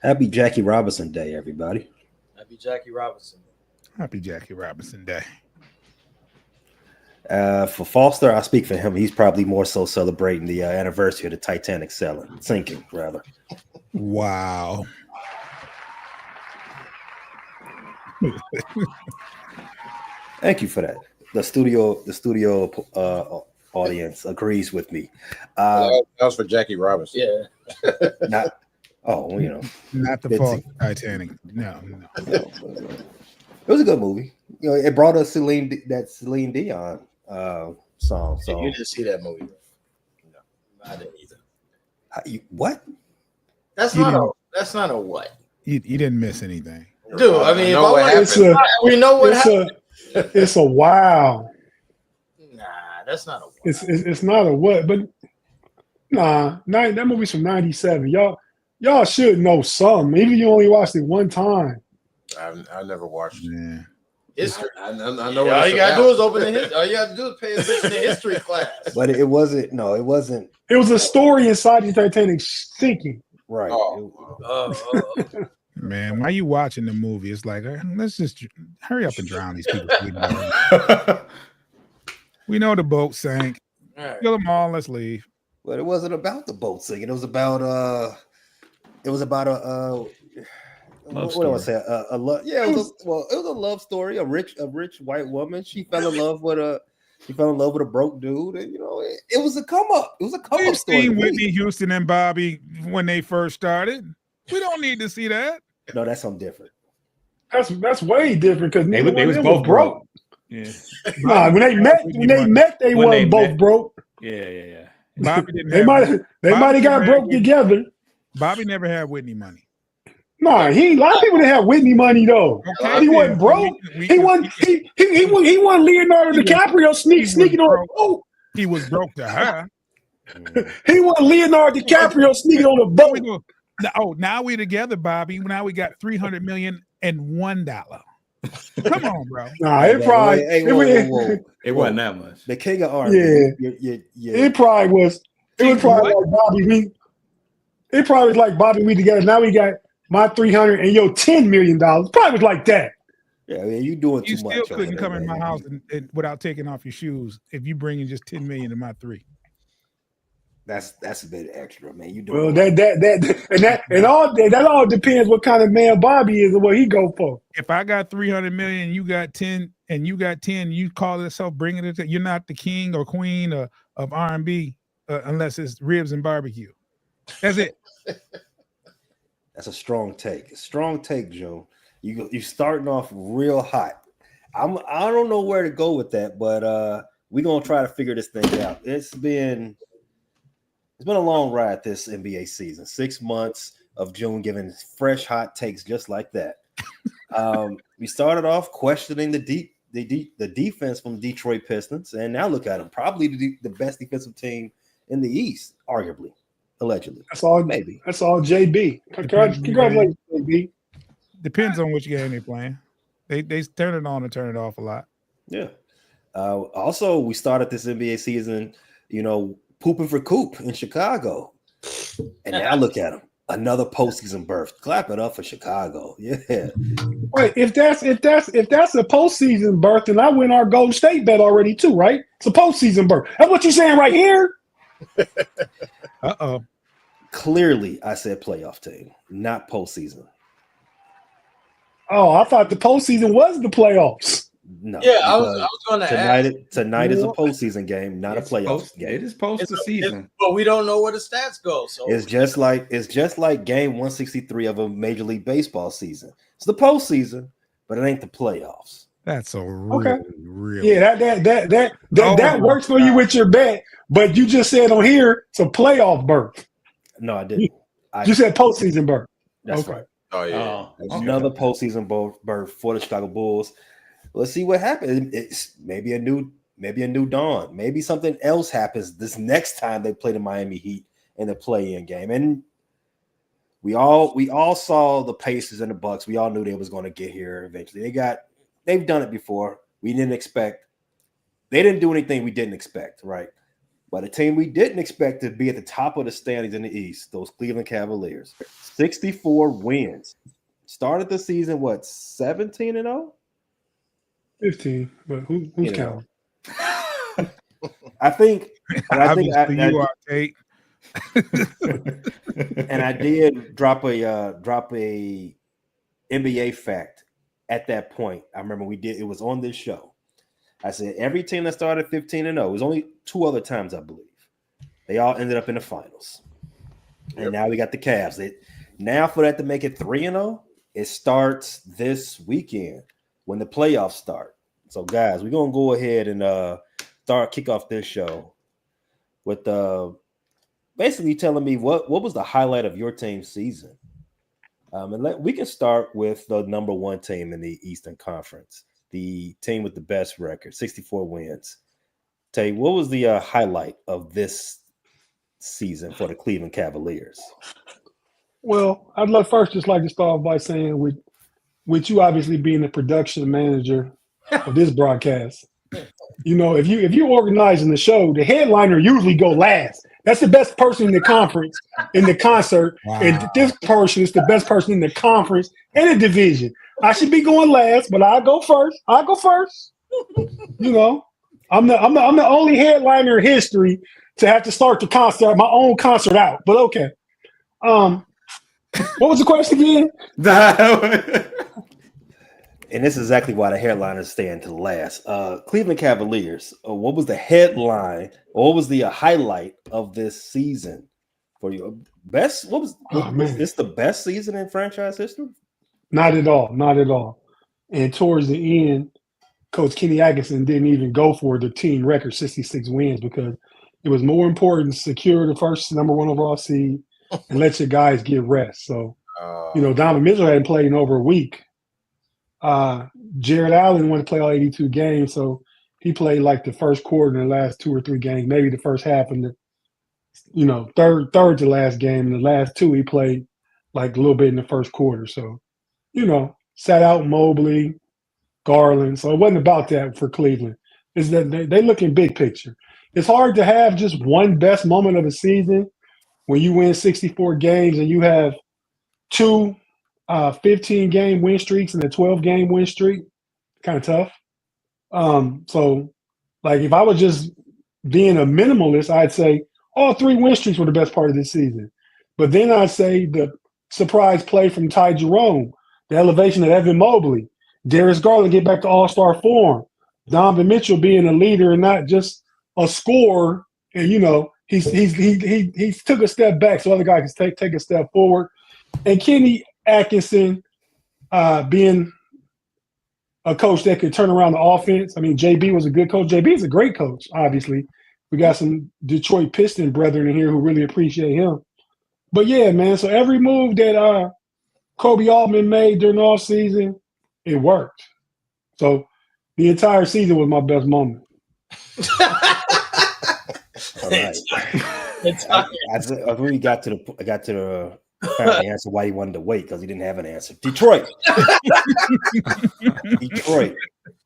Happy Jackie Robinson Day, everybody. Happy Jackie Robinson. Happy Jackie Robinson Day. For Foster, I speak for him. He's probably more so celebrating the anniversary of the Titanic sinking, rather. Wow. Thank you for that. The studio audience agrees with me. That was for Jackie Robinson. Yeah. Not. Not the fault of Titanic. No. It was a good movie. It brought us Celine Dion song. So you didn't see that movie? No, I didn't either. What? That's not a what? You didn't miss anything, dude. I mean, we know what happened. It's a wow. Nah, that's not a what. It's not a what, but that movie's from '97. Y'all should know some. Even if you only watched it one time. I never watched it. Yeah. History. I know. All you gotta do is open the history. All you have to do is pay attention to history class. But it wasn't. No, it wasn't. It was a story inside the Titanic sinking. Right. Man, why you watching the movie? It's like, let's just hurry up and drown these people. We know the boat sank. Right. Kill them all. Let's leave. But it wasn't about the boat sinking. It was about a. Love what do I say? A love. Yeah, it was a love story. A rich white woman. She fell in love with a broke dude, and it was a come up. It was a come up story. Seen Whitney Houston and Bobby when they first started. We don't need to see that. No, that's something different. That's way different because They was both broke. Yeah. Nah, when they met, they weren't both broke. Yeah. Bobby didn't. They might have got broke together. Bobby never had Whitney money. Nah, a lot of people didn't have Whitney money though. Okay, he wasn't broke. He wasn't Leonardo DiCaprio sneaking on a boat. He was broke to her. He wasn't Leonardo DiCaprio sneaking on a boat. Now we together, Bobby. Now we got $300 million and $1. Come on, bro. Nah, it probably It wasn't that much. The king of R&B. Yeah. It probably was. It was probably like Bobby. It probably was like Bobby. We together. Now we got my 300 and your $10 million. Probably was like that. Yeah, man, you doing too much. You still couldn't come in my house and without taking off your shoes if you bringing just $10 million to my 3. That's a bit extra, man. You doing well that all depends what kind of man Bobby is and what he go for. If I got 300 million and you got 10, you call yourself bringing it. You're not the king or queen of R&B unless it's ribs and barbecue. That's it. That's a strong take. A strong take, Joe. You starting off real hot. I don't know where to go with that, but we're gonna try to figure this thing out. It's been a long ride this NBA season. 6 months of June giving fresh hot takes just like that. We started off questioning the defense from Detroit Pistons, and now look at them. Probably the best defensive team in the East, arguably. Allegedly. That's all. Maybe. That's all. JB. Congratulations, JB. Depends on which game they're playing. They turn it on and turn it off a lot. Yeah. Also, we started this NBA season, pooping for Coop in Chicago, and now look at them. Another postseason berth. Clap it up for Chicago. Yeah. Wait, if that's a postseason berth, then I win our Golden State bet already too, right? It's a postseason berth. That's what you're saying right here. Uh-oh. Clearly, I said playoff team, not postseason. Oh, I thought the postseason was the playoffs. No. Yeah, I was going to ask. Tonight is a postseason game, not a playoff game. It is postseason. But we don't know where the stats go. So it's just like game 163 of a Major League Baseball season. It's the postseason, but it ain't the playoffs. That's a really yeah. That works for you with your bet, but you just said on here it's a playoff berth. No, I didn't. You said postseason berth. That's right. Oh yeah, another postseason berth for the Chicago Bulls. Let's see what happens. It's maybe a new dawn. Maybe something else happens this next time they play the Miami Heat in the play-in game. And we all saw the Pacers and the Bucks. We all knew they was going to get here eventually. They've done it before. We didn't expect. They didn't do anything we didn't expect, right? But a team we didn't expect to be at the top of the standings in the East, those Cleveland Cavaliers. 64 wins. Started the season, 17-0? 15, but who's counting? I think Obviously you are, Tate. and I did drop a NBA fact at that point. I remember it was on this show. I said every team that started 15-0, it was only 2 other times, I believe. They all ended up in the finals. And now we got the Cavs. Now for that to make it 3-0, it starts this weekend when the playoffs start. So guys, we're gonna go ahead and kick off this show with basically telling me what was the highlight of your team's season. And we can start with the number 1 team in the Eastern Conference, the team with the best record, 64 wins. Tay, what was the highlight of this season for the Cleveland Cavaliers? Well, I'd like to start by saying with you obviously being the production manager of this broadcast, if you're organizing the show, the headliner usually go last. That's the best person in the conference, in the concert. Wow. And this person is the best person in the conference and the division. I should be going last, but I'll go first. I'm the only headliner in history to have to start my own concert out. But okay. What was the question again? And this is exactly why the headliners stand to last. Cleveland Cavaliers, what was the headline? Or what was the highlight of this season for you? Was this the best season in franchise history? Not at all. And towards the end, Coach Kenny Atkinson didn't even go for the team record 66 wins because it was more important to secure the first number 1 overall seed and let your guys get rest. So, Donovan Mitchell hadn't played in over a week. Jared Allen wanted to play all 82 games, so he played like the first quarter in the last 2 or 3 games, maybe the first half and the third to last game. And the last 2 he played like a little bit in the first quarter. So, sat out Mobley, Garland. So it wasn't about that for Cleveland. It's that they looking big picture. It's hard to have just one best moment of a season when you win 64 games and you have 2 15-game win streaks and a 12-game win streak. Kind of tough. So, like, if I was just being a minimalist, I'd say all 3 win streaks were the best part of this season. But then I'd say the surprise play from Ty Jerome, the elevation of Evan Mobley, Darius Garland get back to all-star form, Donovan Mitchell being a leader and not just a scorer. And, he took a step back so other guys can take a step forward. And Kenny Atkinson being a coach that could turn around the offense. I mean, JB was a good coach. JB is a great coach, obviously. We got some Detroit Pistons brethren in here who really appreciate him. But, yeah, man, so every move that Kobe Altman made during the offseason, it worked. So the entire season was my best moment. All right. I really got to the apparently answer why he wanted to wait because he didn't have an answer. Detroit.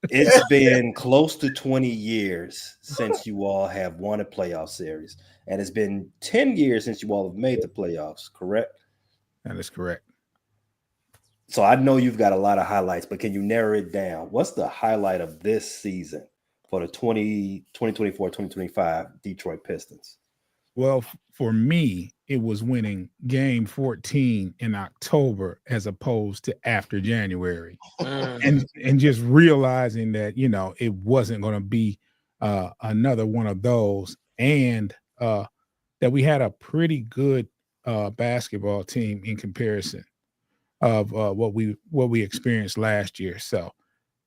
It's been close to 20 years since you all have won a playoff series, and it's been 10 years since you all have made the playoffs, correct? That is correct. So I know you've got a lot of highlights, but can you narrow it down? What's the highlight of this season for the 2024-2025 Detroit Pistons? Well, for me, it was winning game 14 in October as opposed to after January. And just realizing that, it wasn't going to be another one of those, and that we had a pretty good basketball team in comparison of what we experienced last year. So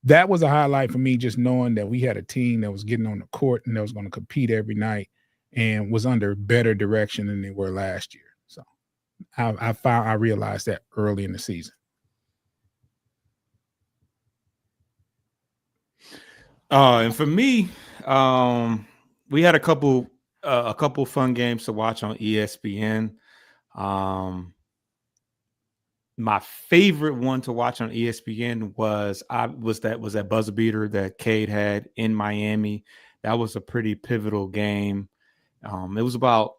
that was a highlight for me, just knowing that we had a team that was getting on the court and that was going to compete every night and was under better direction than they were last year. So I realized that early in the season. And for me, we had a couple fun games to watch on ESPN. My favorite one to watch on ESPN was that buzzer beater that Cade had in Miami. That was a pretty pivotal game. It was about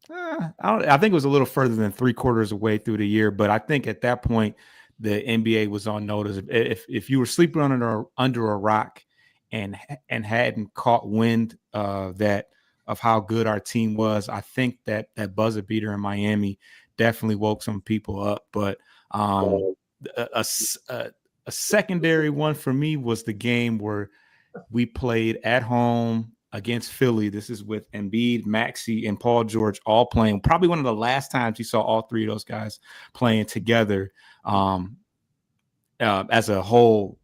I think it was a little further than 3/4 away through the year, but I think at that point the NBA was on notice. If you were sleeping under a rock and hadn't caught wind of how good our team was, I think that buzzer beater in Miami definitely woke some people up. But a secondary one for me was the game where we played at home against Philly. This is with Embiid, Maxey, and Paul George all playing. Probably one of the last times you saw all three of those guys playing together as a whole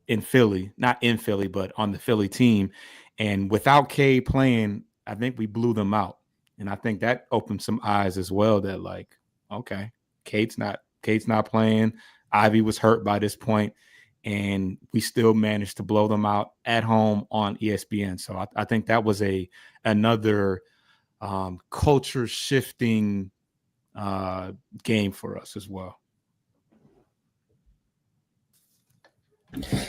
in Philly. Not in Philly, but on the Philly team. And without Cade playing, I think we blew them out. And I think that opened some eyes as well that, like, okay, Cade's not playing. Ivy was hurt by this point, and we still managed to blow them out at home on ESPN. So I think that was another culture shifting game for us as well.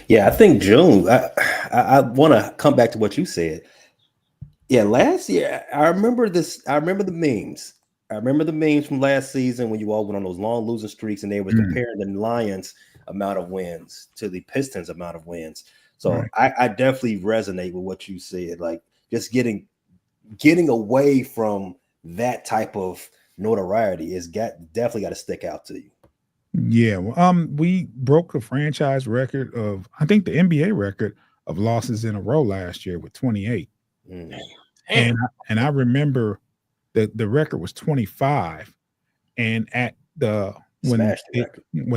Yeah, I think June. I want to come back to what you said. Yeah, last year I remember this. I remember the memes. I remember the memes from last season when you all went on those long losing streaks, and they were comparing the Lions' amount of wins to the Pistons' amount of wins. So I definitely resonate with what you said. Like, just getting away from that type of notoriety definitely got to stick out to you. Yeah, well, we broke the franchise record of, I think, the NBA record of losses in a row last year with 28. And I remember the record was 25, and at when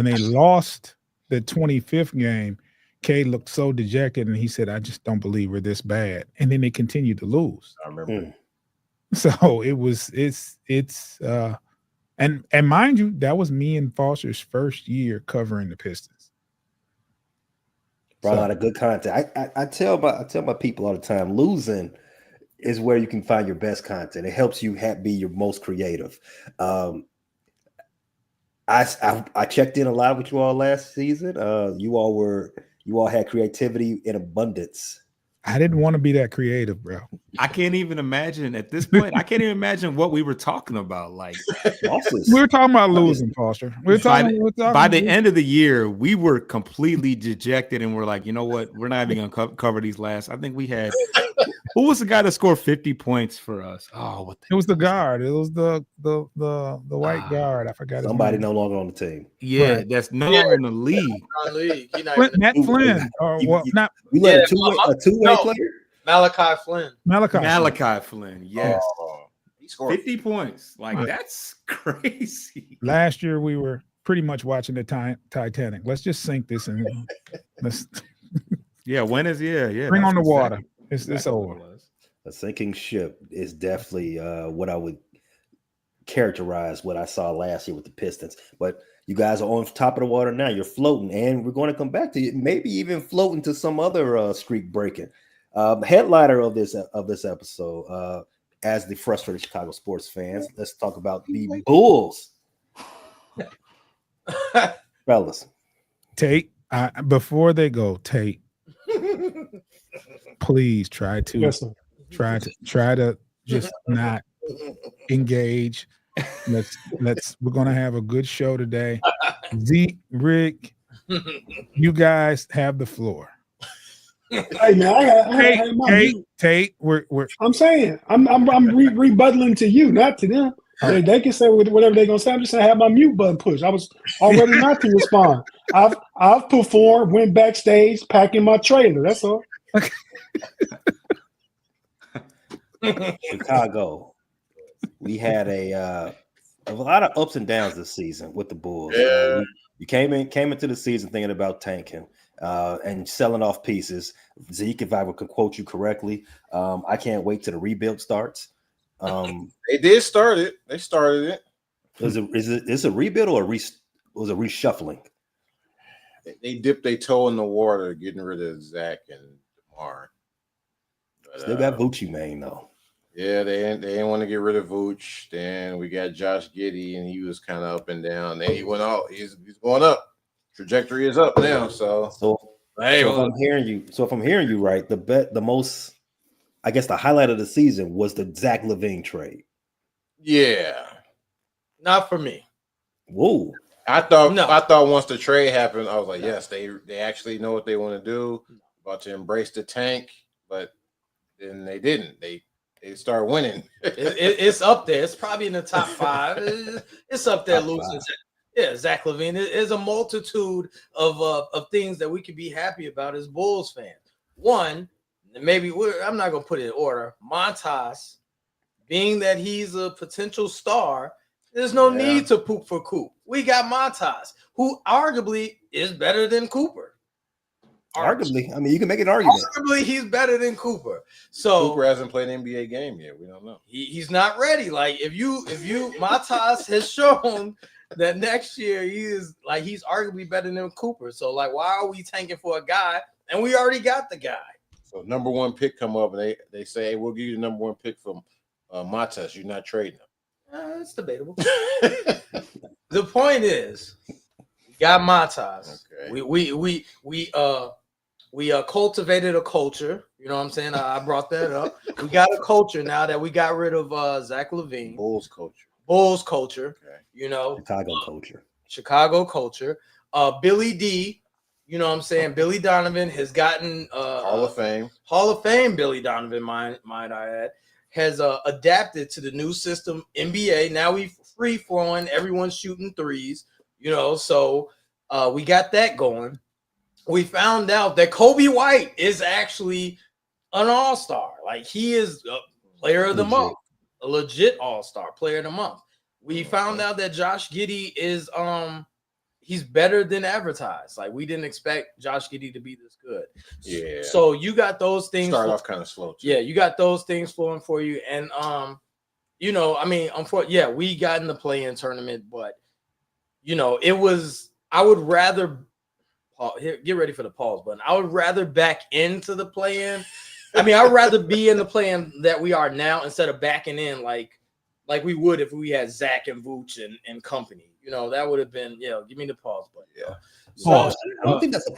they lost the 25th game, Cade looked so dejected, and he said, "I just don't believe we're this bad." And then they continued to lose. I remember. So and mind you, that was me and Foster's first year covering the Pistons. Brought a lot of good content. I tell my people all the time, losing is where you can find your best content. It helps you be your most creative. I checked in a lot with you all last season. You all had creativity in abundance. I didn't want to be that creative, bro. I can't even imagine at this point. I can't even imagine what we were talking about. Like, we were talking about losing, Foster. By the end of the year, we were completely dejected, and we're like, you know what? We're not even going to cover these last. I think we had. Who was the guy that scored 50 points for us? Oh, it was the guard. It was the white guard. I forgot. Somebody no longer on the team. Yeah, right. That's no longer in the league. Matt Flynn. You let a two-way player? Malachi Flynn. Yes. He scored 50 points. Like, that's crazy. Last year we were pretty much watching the Titanic. Let's just sink this and let's. Yeah. When is bring on the water. It's over. A sinking ship is definitely what I would characterize what I saw last year with the Pistons. But you guys are on top of the water now. You're floating, and we're going to come back to you. Maybe even floating to some other streak breaking. Headliner of this episode, as the frustrated Chicago sports fans, let's talk about the Bulls. Fellas, Tate, before they go, Tate. Please try to just not engage. We're gonna have a good show today. Zeke, Rick, you guys have the floor. Hey man, Tate, I'm saying I'm rebuttaling to you, not to them. They can say whatever they're gonna say. I'm just saying I have my mute button pushed. I was already not to respond. I've performed, went backstage, packing my trailer. That's all. Chicago, we had a lot of ups and downs this season with the Bulls. Yeah. You came into the season thinking about tanking and selling off pieces. Zeke, if I could quote you correctly, I can't wait till the rebuild starts. They did start it. They started it. Is it a rebuild or was it reshuffling? They dipped their toe in the water, getting rid of Zach and DeMar. Still got Vucci, man, though. Yeah, they didn't want to get rid of Vooch. Then we got Josh Giddey, and he was kind of up and down. Then he went out. He's going up. Trajectory is up now. So if I'm hearing you right, the most I guess the highlight of the season was the Zach LaVine trade. Yeah. Not for me. Whoa. I thought once the trade happened, I was like, yes, they actually know what they want to do, about to embrace the tank, but then they didn't. They start winning. It's up there. It's probably in the top 5. It's up there. Losing. Yeah, Zach LaVine. There's a multitude of things that we can be happy about as Bulls fans. One, maybe I'm not gonna put it in order. Montas, being that he's a potential star, there's no need to poop for Coop. We got Montas, who arguably is better than Cooper. Arguably, I mean, you can make an argument. Arguably, he's better than Cooper. So Cooper hasn't played an NBA game yet. We don't know. He's not ready. Like if you Montas has shown that next year he's arguably better than Cooper. So like, why are we tanking for a guy and we already got the guy? So number 1 pick come up and they say, hey, we'll give you the number 1 pick from Montas. You're not trading him. It's debatable. The point is, we got Montas. Okay. We cultivated a culture. You know what I'm saying? I brought that up. We got a culture now that we got rid of Zach LaVine. Bulls culture. Okay. You know, Chicago culture. Billy D. You know what I'm saying? Billy Donovan has gotten Hall of Fame. Hall of Fame. Billy Donovan, might I add, has adapted to the new system NBA. Now we free flowing. Everyone's shooting threes. You know, so we got that going. We found out that Kobe White is actually an all-star. Like he is a player of the month, a legit all-star player of the month. We found out that Josh Giddey is he's better than advertised. Like we didn't expect Josh Giddey to be this good. Yeah. So you got those things. Start off kind of slow. Too. Yeah, you got those things flowing for you, and you know, I mean, unfortunately, we got in the play-in tournament, but you know, it was. I would rather. Here, get ready for the pause button. I would rather back into the play-in. I mean, I'd rather be in the play-in that we are now instead of backing in like we would if we had Zach and Vooch and company. You know, that would have been, give me the pause button. Yeah. Pause. I don't think that's a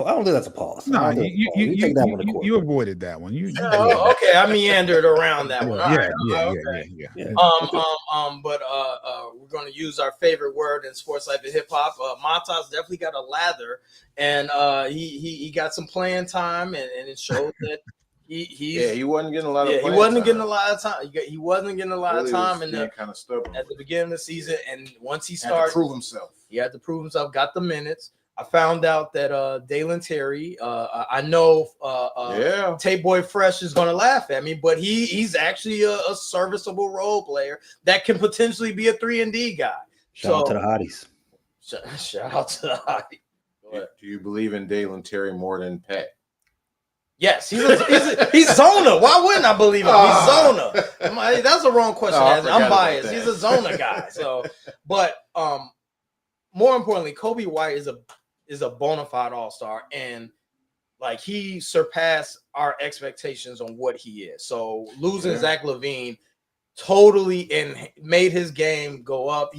pause. No, you take that one to court. You avoided that one. Okay, I meandered around that one. Yeah. But we're going to use our favorite word in sports life and hip hop. Montas definitely got a lather, and he got some playing time, and it showed that he wasn't getting a lot of time. He wasn't getting a lot of time. He wasn't getting a lot of time kind of stubborn at the beginning of the season, and once he started, had to prove himself. He had to prove himself. Got the minutes. I found out that Dalen Terry. I know Tay Boy Fresh is going to laugh at me, but he's actually a serviceable role player that can potentially be a 3-and-D guy. Shout out to the hotties. Shout out to the hotties. Do you believe in Dalen Terry more than Pat? Yes, he's Zona. Why wouldn't I believe him? He's Zona. That's a wrong question. I'm biased. He's a Zona guy. So, but more importantly, Kobe White is a bona fide all-star, and like he surpassed our expectations on what he is. So losing Zach LaVine totally and made his game go up.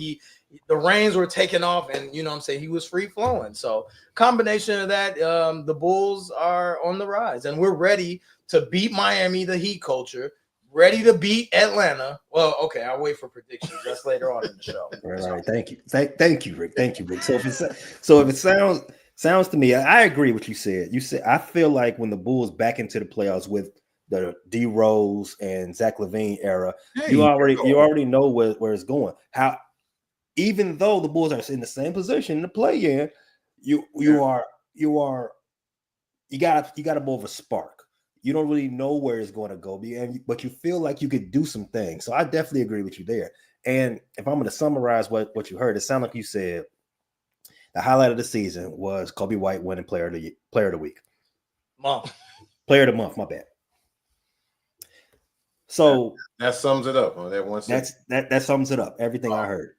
The reins were taken off, and you know what I'm saying, he was free flowing. So combination of that, the Bulls are on the rise, and we're ready to beat Miami, the Heat culture, ready to beat Atlanta. Well, okay, I'll wait for predictions. That's later on in the show. Right. Thank you. Thank you, Rick. So if it sounds to me, I agree with what you said. You said I feel like when the Bulls back into the playoffs with the D Rose and Zach LaVine era, you already know where it's going. How even though the Bulls are in the same position in the play-in, you got a more of a spark. You don't really know where it's going to go, but you feel like you could do some things. So I definitely agree with you there. And if I'm going to summarize what you heard, it sounded like you said the highlight of the season was Kobe White winning player of the week. Player of the month, my bad. So that sums it up. That one that sums it up. Everything I heard.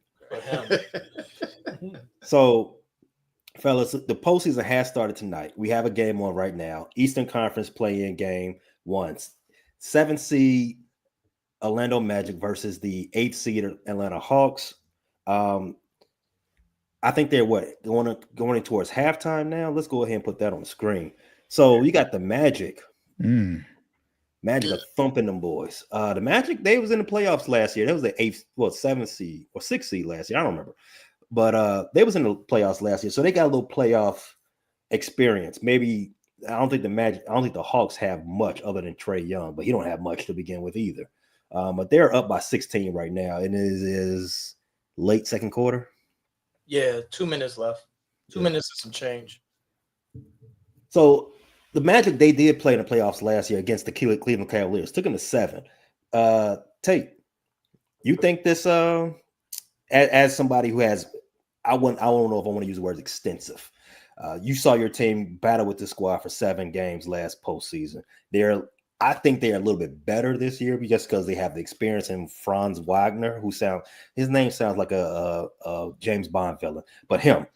So fellas, the postseason has started tonight. We have a game on right now. Eastern Conference play-in game 1. 7th seed Orlando Magic versus the 8th seed Atlanta Hawks. I think they're going towards halftime now. Let's go ahead and put that on the screen. So you got the Magic Magic are thumping them boys. The Magic, they was in the playoffs last year. That was the seventh seed or sixth seed last year. I don't remember. But they was in the playoffs last year. So they got a little playoff experience. Maybe I don't think the Hawks have much other than Trae Young, but he don't have much to begin with either. But they're up by 16 right now, and it is late second quarter. Yeah, 2 minutes left. 2 minutes and some change. So the Magic, they did play in the playoffs last year against the Cleveland Cavaliers. Took them to 7. Tate, you think this as somebody who has, I don't know if I want to use the word extensive. You saw your team battle with the squad for 7 games last postseason. I think they're a little bit better this year just because they have the experience in Franz Wagner, his name sounds like a James Bond villain, but him.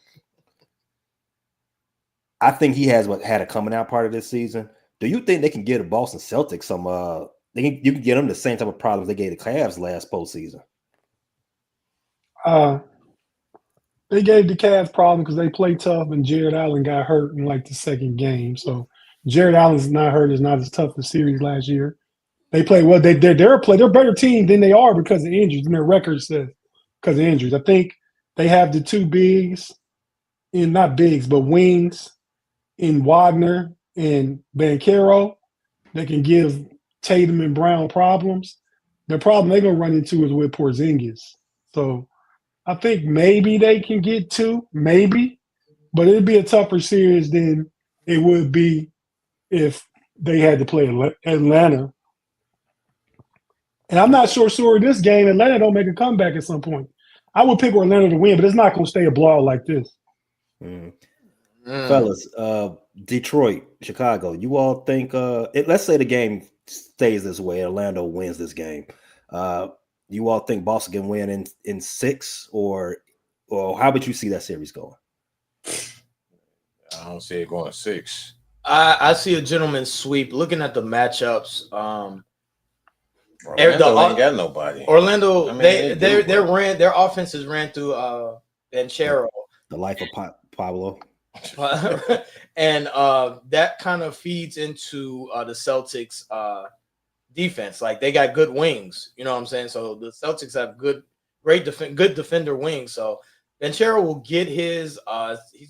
I think he had a coming out part of this season. Do you think they can give the Boston Celtics some? You can get them the same type of problems they gave the Cavs last postseason? They gave the Cavs problem because they played tough, and Jared Allen got hurt in like the second game. So Jared Allen's not hurt. It's not as tough a series last year. They play well. They're a better team than they are because of injuries, and their record says because of injuries. I think they have the 2 bigs, not bigs, but wings in Wagner and Banchero that can give Tatum and Brown problems. The problem they're gonna run into is with Porzingis. So I think maybe they can get 2, maybe, but it'd be a tougher series than it would be if they had to play Atlanta. And I'm not sure this game, Atlanta don't make a comeback at some point. I would pick Orlando to win, but it's not going to stay a blowout like this. Fellas, Detroit, Chicago, you all think let's say the game stays this way, Orlando wins this game. You all think Boston can win in 6, or how would you see that series going? I don't see it going 6. I see a gentleman's sweep. Looking at the matchups, Orlando ain't got nobody. Orlando, their offenses ran through Banchero, the life of Pablo, and that kind of feeds into the Celtics defense. Like they got good wings, you know what I'm saying? So the Celtics have good defender wings. So Banchero will get his.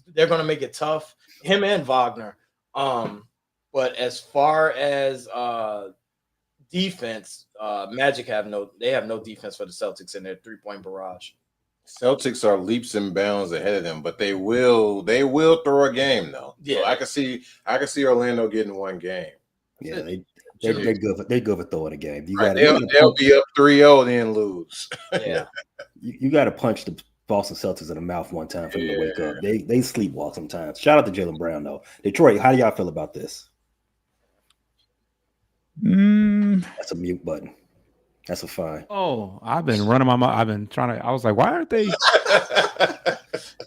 They're going to make it tough. Him and Wagner. But as far as defense, Magic have no defense for the Celtics in their 3-point barrage. Celtics are leaps and bounds ahead of them, but they will throw a game though. Yeah, so I can see Orlando getting 1 game. Yeah, they're good for throwing a game. They'll be up 3-0 then lose. Yeah, you got to punch the Boston Celtics in the mouth one time for them to wake up. They sleepwalk sometimes. Shout out to Jaylen Brown though. Detroit, how do y'all feel about this? That's a mute button. That's a fine. Oh, I've been running my mouth. I've been trying to. I was like, why aren't they?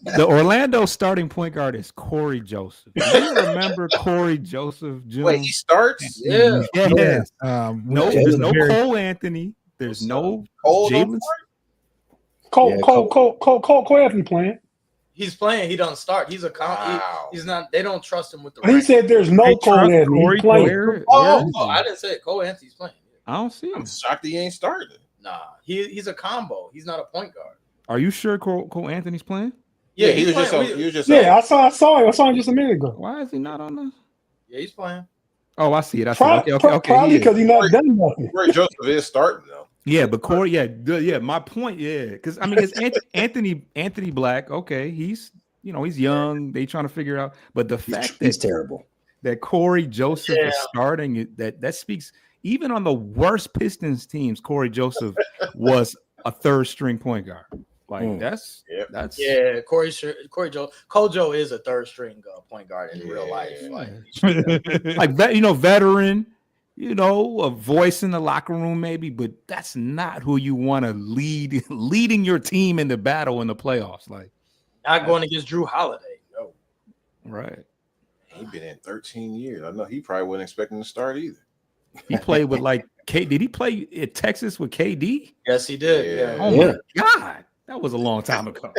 The Orlando starting point guard is Corey Joseph. Do you remember Corey Joseph? June? Wait, he starts? Yeah. There's no Cole Anthony. There's no Jalen. Cole Anthony playing. he's playing. He doesn't start. He's a he's not. They don't trust him with the. He said there's no Cole Anthony. He's playing. I didn't say it. Cole Anthony's playing. I don't see him. I'm shocked he ain't starting. Nah, he's a combo. He's not a point guard. Are you sure Cole Anthony's playing? Yeah, he was just. Yeah, I saw him just a minute ago. Why is he not on the? Yeah, he's playing. Oh, I see it. Okay. Probably because he's not done nothing. Corey Joseph is starting though. Yeah, but Corey, yeah. My point, because I mean, it's Anthony Black. Okay, he's young. They trying to figure out, but the fact he's terrible that Corey Joseph is starting, that speaks. Even on the worst Pistons teams, Corey Joseph was a third string point guard. Like that's Cole Joe is a third string point guard in real life. Like veteran, a voice in the locker room maybe, but that's not who you want to leading your team in the battle in the playoffs. Like not going against Drew Holiday. No, right? He been in 13 years. I know he probably wasn't expecting to start either. He played with did he play at Texas with KD? Yes, he did. Yeah. Oh my God. That was a long time ago.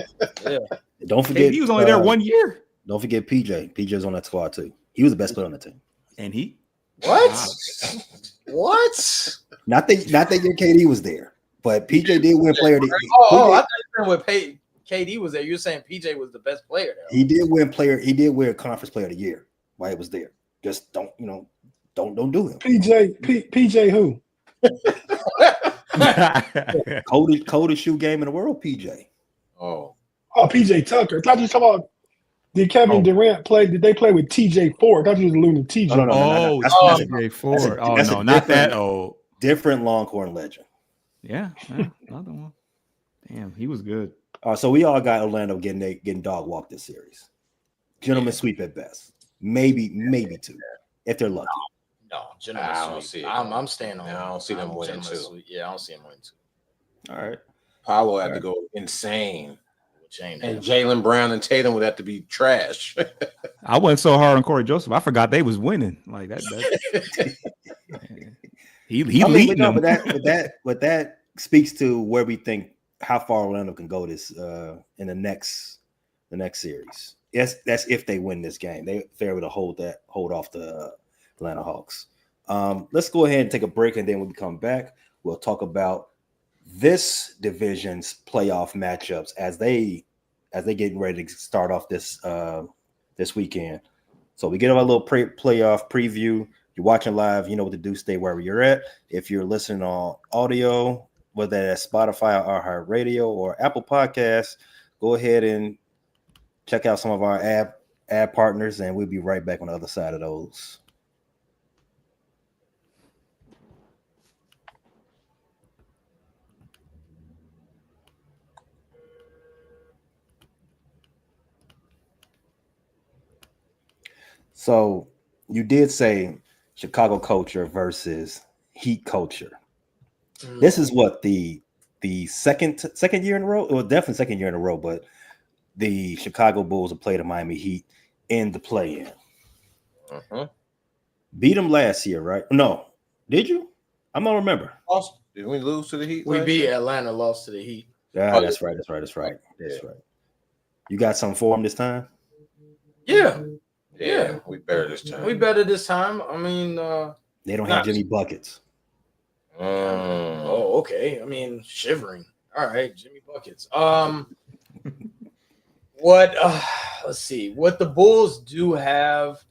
Yeah. Don't forget he was only there 1 year. Don't forget PJ. PJ's on that squad too. He was the best player on the team. And he What? What? Not that your KD was there, but PJ did win player. Oh, I thought you were saying with KD was there. You're saying PJ was the best player there. He did win player. He did win conference player of the year while he was there. Just don't do him. PJ who? Coldest shoe game in the world, PJ. Oh, PJ Tucker. I thought you were talking about. Did Kevin Durant play? Did they play with TJ Ford? I thought you was alluding to TJ. No. That's TJ Ford. Not that old. Different Longhorn legend. Yeah, another one. Damn, he was good. So we all got Orlando getting dog walked this series. Gentlemen sweep at best. Maybe 2 if they're lucky. No, I don't see it. I'm staying on. I don't see them winning 2. Yeah, I don't see them winning 2. All right. Paolo had to go insane. And Jaylen Brown and Tatum would have to be trash. I wasn't so hard on Corey Joseph. I forgot they was winning. Like that. he leading them. But that speaks to where we think how far Orlando can go this in the next series. Yes, that's if they win this game. They're able to hold off the Atlanta Hawks. Let's go ahead and take a break, and then when we come back, we'll talk about this division's playoff matchups as they getting ready to start off this weekend. So we get our little playoff preview. You're watching live, you know what to do. Stay wherever you're at. If you're listening on audio, whether that's Spotify or iHeartRadio or Apple Podcasts, go ahead and check out some of our ad partners, and we'll be right back on the other side of those. So you did say Chicago culture versus Heat culture. This is what the second year in a row. Well, definitely second year in a row, but the Chicago Bulls have played the Miami Heat in the play-in. Beat them last year, right? No, did you? I don't remember. Did we lose to the Heat? We beat Atlanta, lost to the Heat. Yeah, that's right. You got something for them this time? Yeah, we better this time. I mean, they don't have Jimmy buckets. Oh, okay. I mean, shivering. All right, Jimmy buckets. Let's see. What the Bulls do have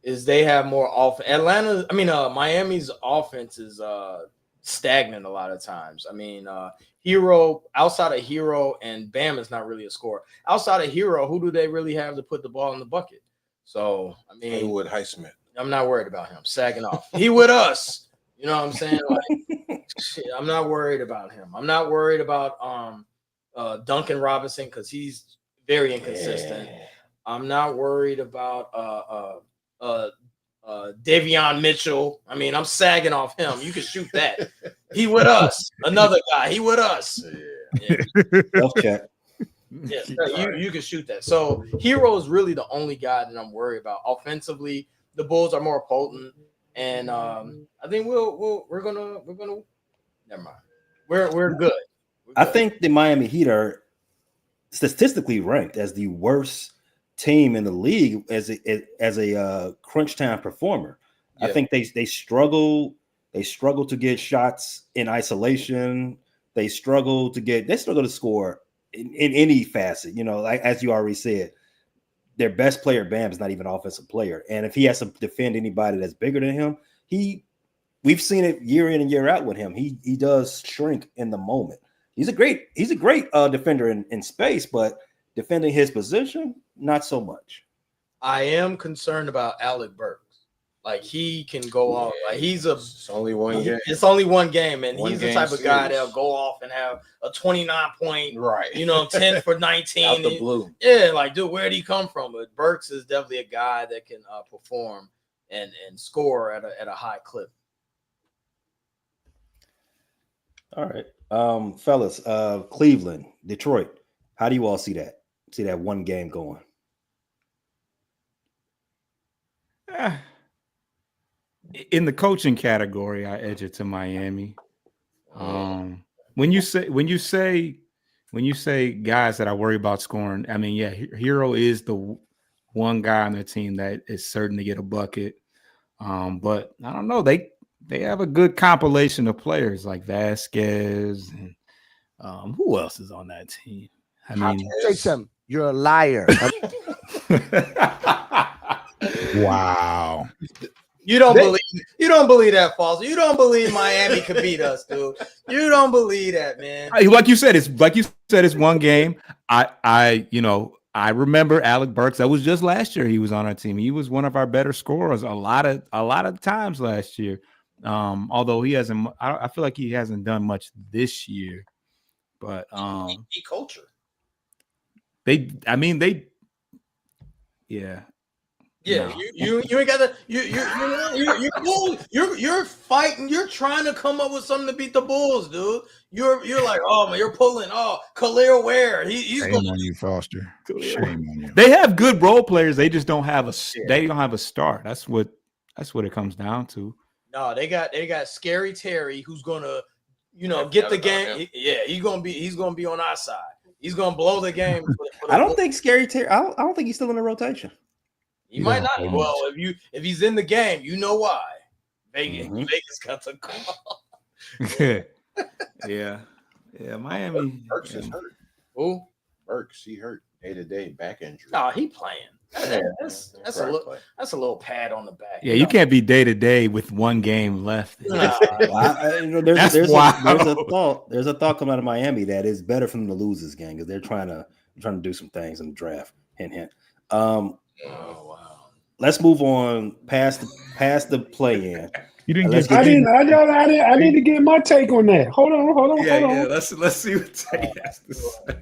is they have more offense. Miami's offense is stagnant a lot of times. I mean, Hero, outside of Hero and Bam is not really a scorer. Outside of Hero, who do they really have to put the ball in the bucket? So, I mean, Haywood Highsmith. I'm not worried about him sagging off. He with us. You know what I'm saying? Like, shit, I'm not worried about him. I'm not worried about Duncan Robinson because he's very inconsistent. Yeah. I'm not worried about Davion Mitchell. I mean, I'm sagging off him. You can shoot that. He with us. Another guy. He with us. Yeah. Self-check. Yeah, you can shoot that. So Hero is really the only guy that I'm worried about. Offensively, the Bulls are more potent, and I think we're gonna never mind. We're good. I think the Miami Heat are statistically ranked as the worst team in the league as a crunch time performer. Yeah. I think they struggle to get shots in isolation. They struggle to score in any facet. You know, like as you already said, their best player Bam is not even an offensive player, and if he has to defend anybody that's bigger than him, we've seen it year in and year out with him. He does shrink in the moment. He's a great defender in space, but defending his position, not so much. I am concerned about Alec Burks. Like he can go off. Like it's only one game. It's only one game, and he's the type of guy that'll go off and have a 29-point, 10 for 19 out the blue. Yeah, like dude, where did he come from? But Burks is definitely a guy that can perform and score at a high clip. All right, fellas, Cleveland, Detroit. How do you all see that? See that one game going? In the coaching category, I edge it to Miami. When you say guys that I worry about scoring, I mean, yeah, Hero is the one guy on the team that is certain to get a bucket. But I don't know. They have a good compilation of players like Vasquez and who else is on that team? I mean, say something. You're a liar. Wow. You don't believe that, Foster. You don't believe Miami could beat us, dude. You don't believe that, man. like you said, it's one game. I remember Alec Burks. That was just last year. He was on our team. He was one of our better scorers a lot of times last year. Although he hasn't, I feel like he hasn't done much this year. But he culture. Yeah. Yeah, No. you ain't got to. You're fighting. You're trying to come up with something to beat the Bulls, dude. You're like, oh man, you're pulling. Oh, Khalil Ware. He's Shame going on you, Foster. Shame on you. They have good role players. They just don't have They don't have a start. That's what it comes down to. No, they got Scary Terry, who's gonna, get the game. Yeah, he's gonna be on our side. He's gonna blow the game. I don't think Scary Terry. I don't think he's still in the rotation. He might not. Well, if he's in the game, you know why. Vegas got the call. Yeah. Miami. Burks is hurt. Who? Burks, he hurt day-to-day back injury. Oh, he playing. That's a little pat on the back. Yeah, you can't be day-to-day with one game left. Nah. There's a thought coming out of Miami that it's better for them to lose this game because they're trying to do some things in the draft. Hint, hint. Oh wow. Let's move on past the play-in. You didn't get. I need to get my take on that. Hold on. Yeah. Let's see what Tay has to say.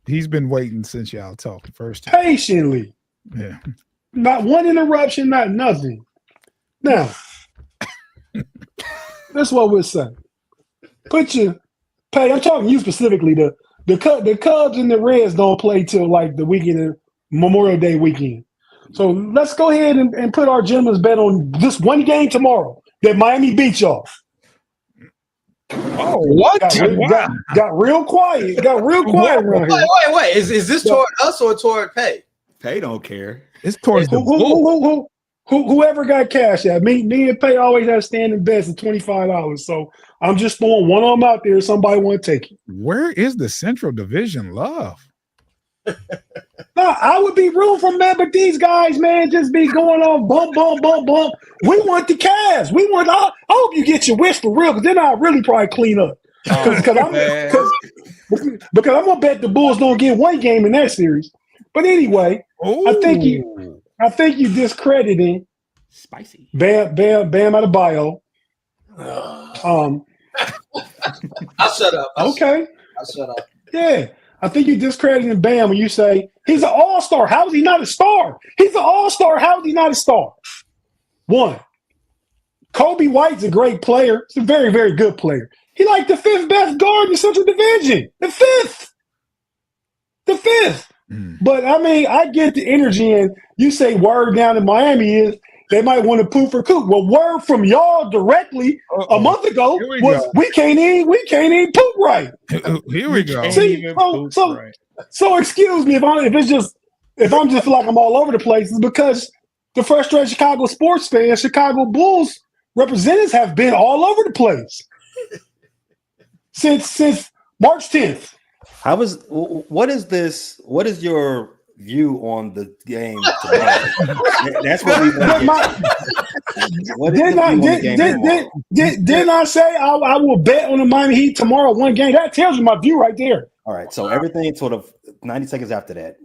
He's been waiting since y'all talked first. Patiently. Yeah. Not one interruption, not nothing. Now, that's what we're saying. Put your pay. I'm talking to you specifically. The Cubs and the Reds don't play till like the weekend, Memorial Day weekend. So let's go ahead and put our gentleman's bet on this one game tomorrow that Miami beats y'all. Oh, what? Got real quiet. Got real quiet around here. Wait. Is this toward us or toward Pay? Pay don't care. It's towards the Whoever got cash at me and Pay always have standing bets of $25. So I'm just throwing one of them out there. If somebody want to take it. Where is the Central Division love? No, I would be rooting for them, but these guys, man, just be going on bump. We want the Cavs. I hope you get your wish for real, because then I'll really probably clean up. Because I'm gonna bet the Bulls don't get one game in that series. But anyway, I think you discrediting Spicy. Bam Adebayo. I'll shut up. I'll shut up. Yeah. I think you're discrediting Bam when you say he's an all-star. How is he not a star? He's an all-star. How is he not a star? One, Kobe White's a great player. He's a very, very good player. He like the fifth best guard in the Central Division. The fifth. But, I mean, I get the energy, and you say word down in Miami is they might want to poo for Coop. Well, word from y'all directly a month ago was we can't even poop right. Here we go. See, so excuse me if I'm just like I'm all over the place. It's because the frustrated Chicago sports fans, Chicago Bulls representatives have been all over the place since March 10th. What is your view on the game tomorrow? That's what we want. Didn't I say I will bet on the Miami Heat tomorrow one game? That tells you my view right there. All right, so everything sort of 90 seconds after that.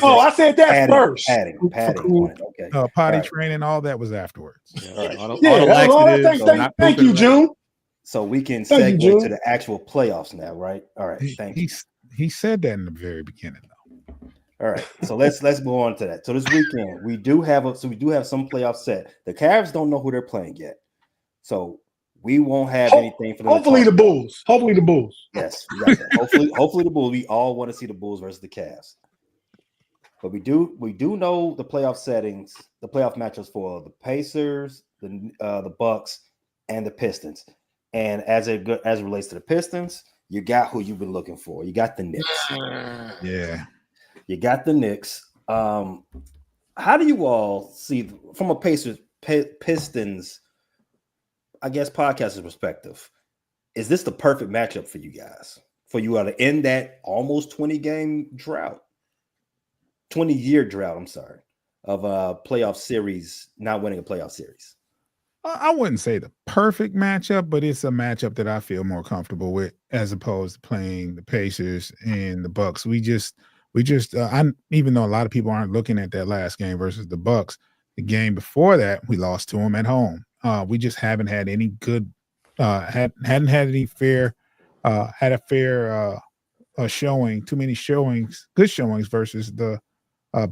I said that first. Padding on it. Okay. Potty training, all that was afterwards. All right. Thank you, June. So we can segue to the actual playoffs now, right? All right, thank you. He said that in the very beginning, though. All right, so let's move on to that. So this weekend we do have some playoffs set. The Cavs don't know who they're playing yet, so we won't have anything for them. Hopefully the Bulls. Yes, we got that. Hopefully the Bulls. We all want to see the Bulls versus the Cavs, but we do know the playoff settings, the playoff matchups for the Pacers, the Bucks, and the Pistons. And as it relates to the Pistons, you got who you've been looking for. You got the Knicks. Yeah. You got the Knicks. How do you all see from a Pacers Pistons, I guess, podcast's perspective, is this the perfect matchup for you guys? For you to end that almost 20-game drought, 20-year drought, I'm sorry, of a playoff series, not winning a playoff series? I wouldn't say the perfect matchup, but it's a matchup that I feel more comfortable with as opposed to playing the Pacers and the Bucks. Even though a lot of people aren't looking at that last game versus the Bucks, the game before that, we lost to them at home. We just haven't had any good, hadn't had any fair, had a fair showing, too many showings, good showings versus the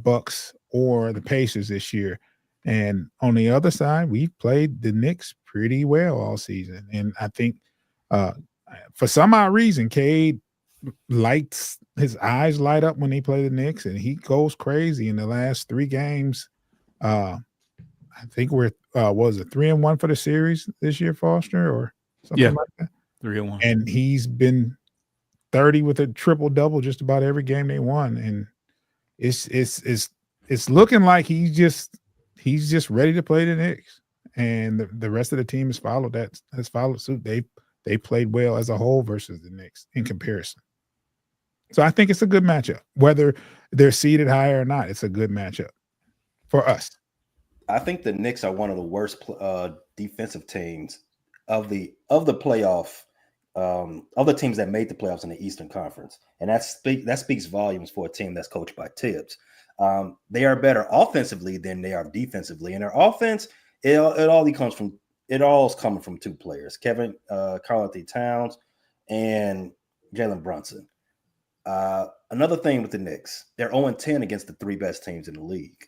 Bucks or the Pacers this year. And on the other side, we played the Knicks pretty well all season. And I think for some odd reason, Cade his eyes light up when he play the Knicks, and he goes crazy in the last 3 games. I think we're 3-1 for the series this year, Foster, or something like that? 3-1. And he's been 30 with a triple-double just about every game they won. And it's looking like he's just ready to play the Knicks, and the rest of the team has followed suit. They played well as a whole versus the Knicks in comparison. So I think it's a good matchup, whether they're seeded higher or not. It's a good matchup for us. I think the Knicks are one of the worst defensive teams of the playoff of the teams that made the playoffs in the Eastern Conference, and that speaks volumes for a team that's coached by Tibbs. They are better offensively than they are defensively, and their offense it all is coming from 2 players: Karl-Anthony Towns and Jalen Brunson. Another thing with the Knicks, they're 0-10 against the 3 best teams in the league.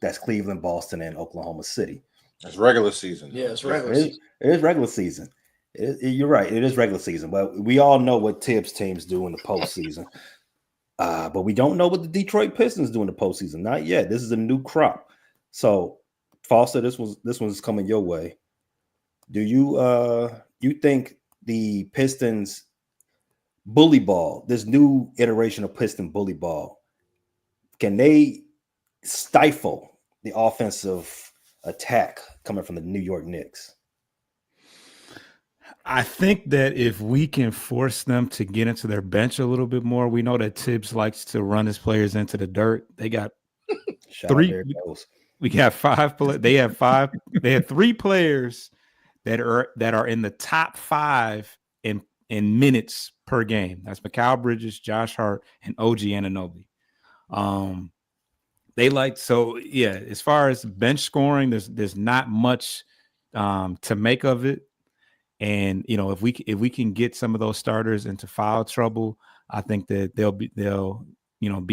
That's Cleveland, Boston, and Oklahoma City. That's regular season. Yeah, it's regular season. It is regular season. You're right. It is regular season, but we all know what Tibbs teams do in the postseason. But we don't know what the Detroit Pistons do in the postseason. Not yet. This is a new crop. So, Foster, this one's coming your way. Do you think the Pistons bully ball, this new iteration of Piston bully ball, can they stifle the offensive attack coming from the New York Knicks? I think that if we can force them to get into their bench a little bit more, we know that Tibbs likes to run his players into the dirt. They got 3. We got 5. They have 5. They have 3 players that are in the top 5 in minutes per game. That's Mikal Bridges, Josh Hart, and OG Anunoby. As far as bench scoring, there's not much to make of it. And if we can get some of those starters into foul trouble, I think that they'll be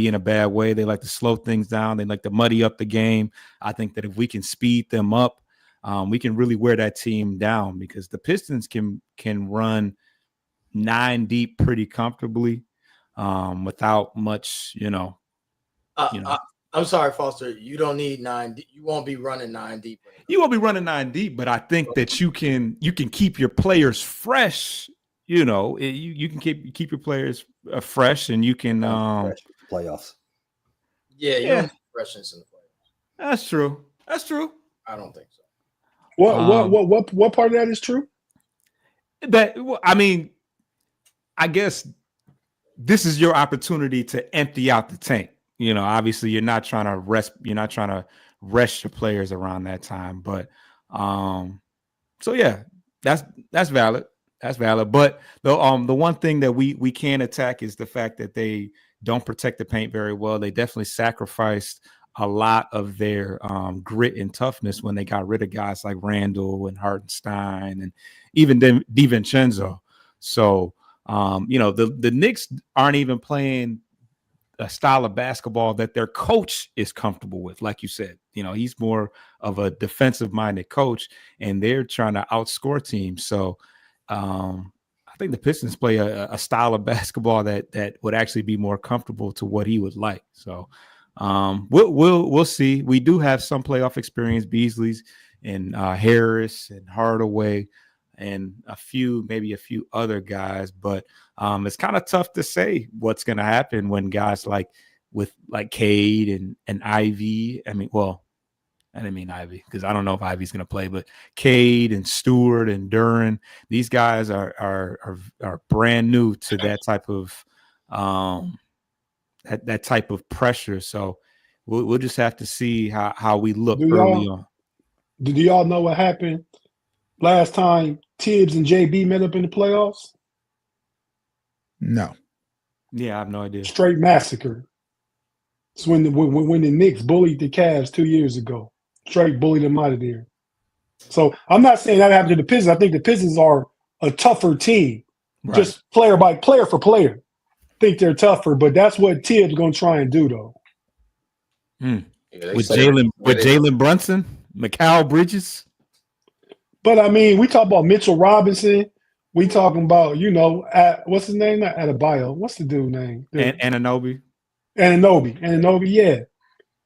in a bad way. They like to slow things down. They like to muddy up the game. I think that if we can speed them up, we can really wear that team down, because the Pistons can run 9 deep pretty comfortably without much, I'm sorry, Foster. You don't need 9. You won't be running 9 deep. You won't be running 9 deep, but I think that you can keep your players fresh. You can keep your players fresh, and you can playoffs. Yeah, you don't need freshness in the playoffs. That's true. I don't think so. What part of that is true? I guess this is your opportunity to empty out the tank. Obviously you're not trying to rest your players around that time, but that's valid. That's valid. But the one thing that we can attack is the fact that they don't protect the paint very well. They definitely sacrificed a lot of their grit and toughness when they got rid of guys like Randall and Hartenstein and even DiVincenzo. So the Knicks aren't even playing a style of basketball that their coach is comfortable with. Like you said, he's more of a defensive minded coach, and they're trying to outscore teams. So I think the Pistons play a style of basketball that would actually be more comfortable to what he would like. So we'll see. We do have some playoff experience, Beasley's and Harris and Hardaway and maybe a few other guys, but it's kind of tough to say what's going to happen when guys like Cade and Ivy. I didn't mean Ivy because I don't know if Ivy's going to play, but Cade and Stewart and Duran, these guys are brand new to that type of that type of pressure. So we'll just have to see how we look early on. Do y'all know what happened last time Tibbs and JB met up in the playoffs? No. Yeah, I have no idea. Straight massacre. It's when the Knicks bullied the Cavs 2 years ago. Straight bullied them out of there. So I'm not saying that happened to the Pistons. I think the Pistons are a tougher team, just player by player for player. I think they're tougher, but that's what Tibbs going to try and do, though. Yeah, with Jalen Brunson, Mikal Bridges. But I mean, we talk about Mitchell Robinson. We talking about, what's his name? Not Adebayo. What's the dude name? Anunoby. Anunoby, yeah.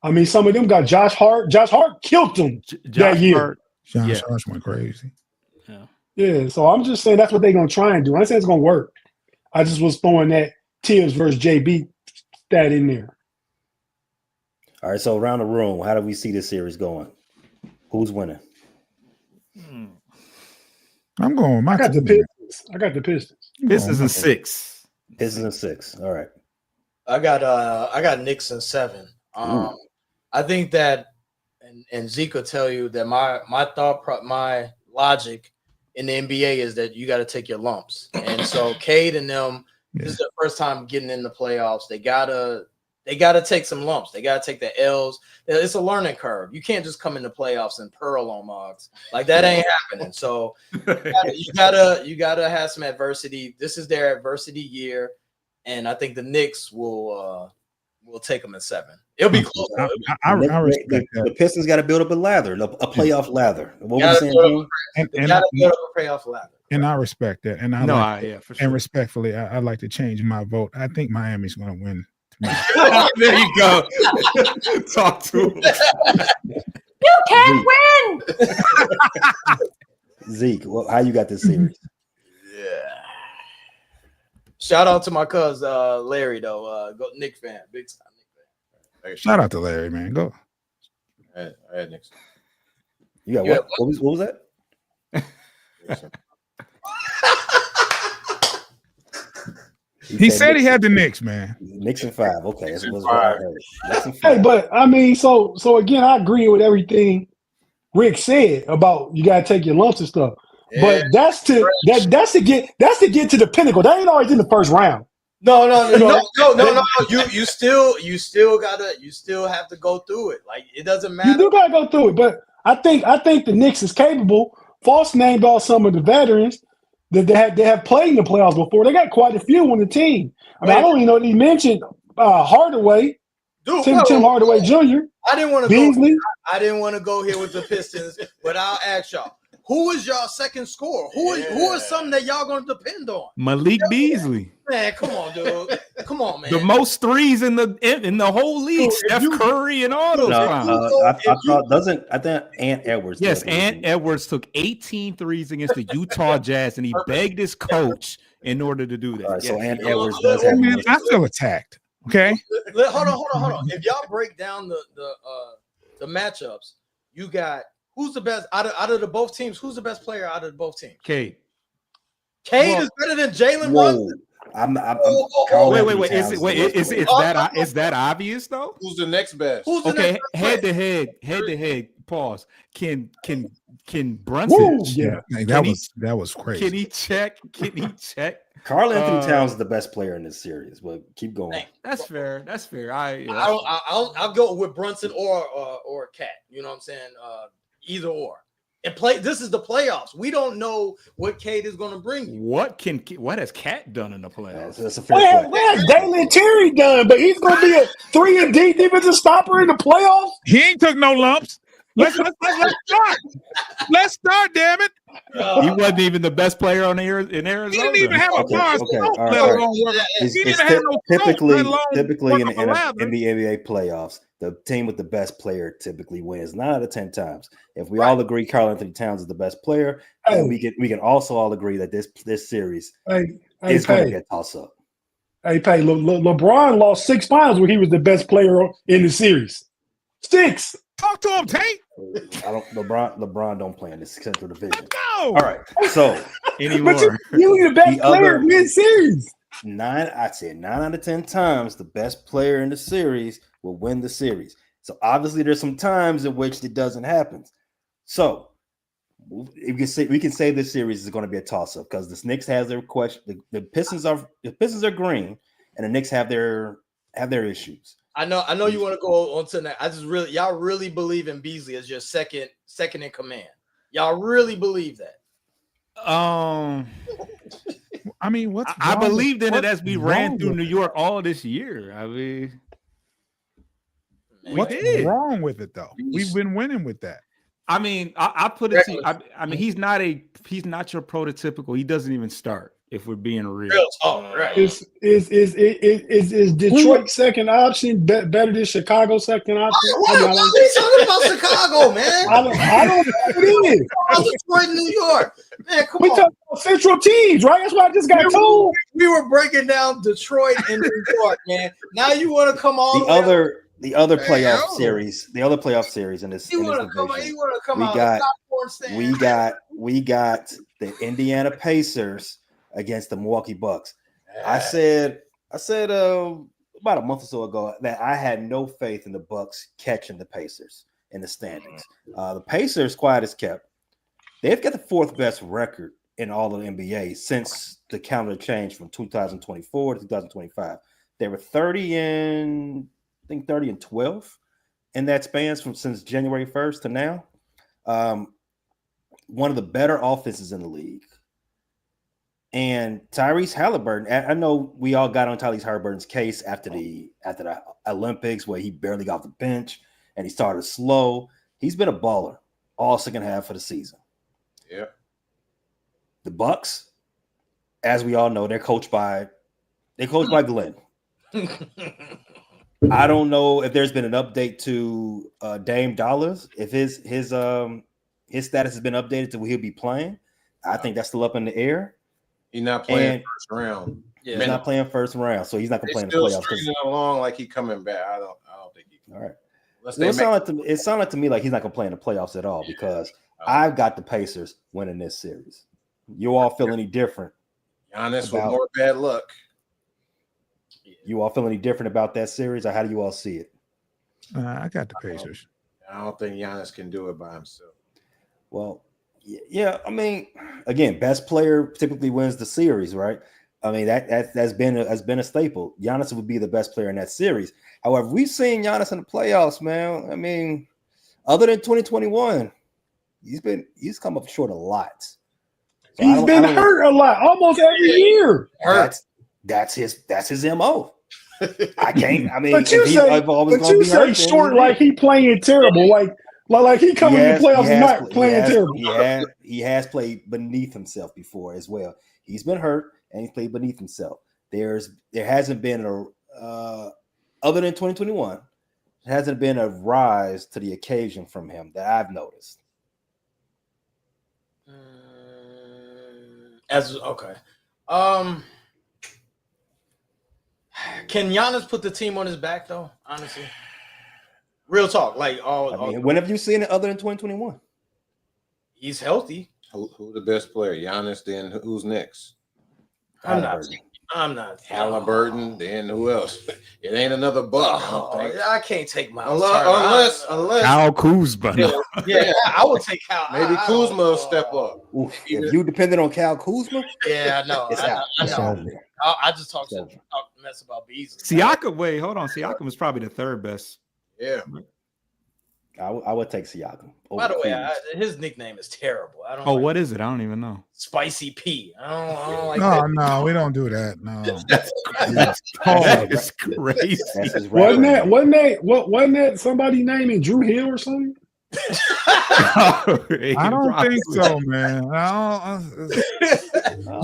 I mean, some of them got Josh Hart. Josh Hart killed them that year. Josh Hart went crazy. Yeah, so I'm just saying that's what they're going to try and do. I say it's going to work. I just was throwing that Tibbs versus JB stat in there. All right, so around the room, how do we see this series going? Who's winning? I'm going. I got the Pistons. Pistons in 6. Pistons in 6. All right. I got Knicks in 7. I think that, and Zeke will tell you that my logic in the NBA is that you got to take your lumps, and so Cade and them, this is their first time getting in the playoffs. They gotta take some lumps. They gotta take the L's. It's a learning curve. You can't just come in the playoffs and pearl on mugs. Like that ain't happening. So you gotta have some adversity. This is their adversity year, and I think the Knicks will take them in 7. It'll be close. I respect that. The Pistons got to build up a lather, a playoff lather. What gotta we build saying? up a playoff ladder. And I respect that. And for sure. And respectfully, I'd like to change my vote. I think Miami's going to win tomorrow. There you go. Talk to him. You can't win. Zeke, how you got this series? Yeah. Shout out to my cousin Larry though. Go Knick fan, big time Knick fan. Shout out to Larry, man. Go. I had Knicks. You got what? What was that? He said he had the Knicks, man. Knicks in 5. Okay, that's what I heard. Knicks in 5. Hey, but I mean, so again, I agree with everything Rick said about you got to take your lumps and stuff. Yeah. But that's to get to the pinnacle. That ain't always in the first round. No. You still have to go through it. Like it doesn't matter. You do gotta go through it. But I think the Knicks is capable. False named off some of the veterans that they have played in the playoffs before. They got quite a few on the team. I mean, I don't even know that he mentioned Hardaway, Tim Hardaway Jr. I didn't want to go here with the Pistons, but I'll ask y'all. Who is y'all second scorer? Who is something that y'all gonna depend on? Malik Beasley. Man, come on, dude. Come on, man. The most threes in the whole league. Steph Curry and all those. I think Ant Edwards. Yes, Ant Edwards took 18 threes against the Utah Jazz, and he begged his coach in order to do that. All right, so Ant Edwards does have. Man, I feel attacked. Okay. Hold on. If y'all break down the matchups, you got. Who's the best out of the both teams? Who's the best player out of both teams? Cade is better than Jalen Brunson. Wait. Is that obvious though? Who's the next best? Head to head. Pause. Can Brunson? Yeah, that was crazy. Can he check? Karl Anthony Towns is the best player in this series, but keep going. That's fair. I'll go with Brunson or Cat. You know what I'm saying? Either or. And this is the playoffs. We don't know what Cade is going to bring you. What has Cat done in the playoffs? That's a fair question. What has Dalen Terry done? But he's going to be a 3-and-D defensive stopper in the playoffs. He ain't took no lumps. Let's start. Let's start, damn it. He wasn't even the best player in Arizona. He didn't even have a bar. Typically in the NBA playoffs, the team with the best player typically wins 9 out of 10 times. If we all agree Karl Anthony Towns is the best player, then we can also all agree that this series is going to get tossed up. Hey, Pay, LeBron lost 6 finals when he was the best player in the series. 6. Talk to him, Tate. LeBron don't play in this Central Division. Go. All right, so anymore. You need the best The player other- to win series. I'd say 9 out of 10 times the best player in the series will win the series. So obviously there's some times in which it doesn't happen. So we can say this series is going to be a toss-up because the Knicks has their question. The Pistons are green, and the Knicks have their issues. I know you want to go on to that. Y'all really believe in Beasley as your second in command. Y'all really believe that. I mean, I believed in it as we ran through with New York all this year. I mean, What's did. wrong with it though? We've been winning with that. I mean, I put it to I mean, he's not your prototypical. He doesn't even start. If we're being real, Right. Is Detroit second option better than Chicago second option? Why are you talking about Chicago, man? I don't know what it is. Detroit, New York, man. Come We on. talking about Central teams, right? That's what I just got told. We were breaking down Detroit and New York, man. Now you want to come all The other playoff series in this You want to come out. Top four stand. we got the Indiana Pacers against the Milwaukee Bucks. I said about a month or so ago that I had no faith in the Bucks catching the Pacers in the standings. The Pacers, quiet as kept, they've got the 4th best record in all of the NBA since the calendar changed from 2024 to 2025. They were 30 and 12 in that span since January 1st to now. One of the better offenses in the league. And Tyrese Halliburton, I know we all got on Tyrese Halliburton's case after the Olympics where he barely got off the bench and he started slow. He's been a baller all second half of the season. Yeah. The Bucks, as we all know, they're coached by Glenn. I don't know if there's been an update to Dame Dollars, if his status has been updated to where he'll be playing. I think that's still up in the air. He's not playing first round. Yeah, he's not playing first round, so he's not going to play in the playoffs. Still along like he coming back. I don't think he can. All right. It sounded like to me like he's not going to play in the playoffs at all because I've got the Pacers winning this series. You all feel any different? Giannis with more bad luck. You all feel any different about that series, or how do you all see it? I got the Pacers. I don't think Giannis can do it by himself. Well, yeah. I mean, again, best player typically wins the series, right? I mean that's been a staple. Giannis would be the best player in that series. However, we've seen Giannis in the playoffs, man. I mean, other than 2021, he's come up short a lot. So he's been hurt a lot, almost every year. That's his MO. I can't. I mean, but you say short like he playing terrible, like he coming to the playoffs and not playing terrible. He has played beneath himself before as well. He's been hurt and he's played beneath himself. There hasn't been other than 2021, there hasn't been a rise to the occasion from him that I've noticed. Can Giannis put the team on his back though? Honestly, real talk. When have you seen it other than 2021? He's healthy. Who's the best player? Giannis. Then who's next? I'm not. Halliburton. Then who else? It ain't another Buck. I can't take my unless Kyle Kuzma. Yeah, I would take Kyle. Maybe Kuzma will step up. If you depended on Kyle Kuzma, yeah, no, it's out. I just talked mess about Beasley. Siakam. Wait, hold on. Siakam was probably the 3rd best. Yeah. I would take Siakam. By the way, his nickname is terrible. I don't. Oh, what is it? I don't even know. Spicy P. I don't like that. No, we don't do that. No, that's crazy. Wasn't that somebody naming Drew Hill or something? I don't think so, man.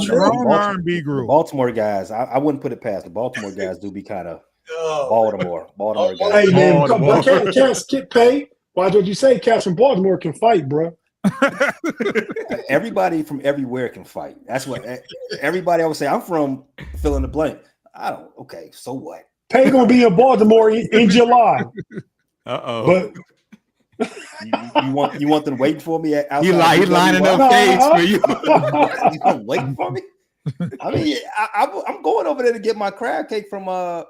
Wrong R&B group. Baltimore guys, I wouldn't put it past the Baltimore guys. Do be kind of Baltimore guys. Hey man, cats get paid. Why would you say cats from Baltimore can fight, bro? Everybody from everywhere can fight. That's what everybody always say. I'm from fill in the blank. I don't. Okay, so what? Pay gonna be in Baltimore in July. But You want them waiting for me outside? He lining up cakes for you. You waiting for me? I mean, I'm going over there to get my crab cake from I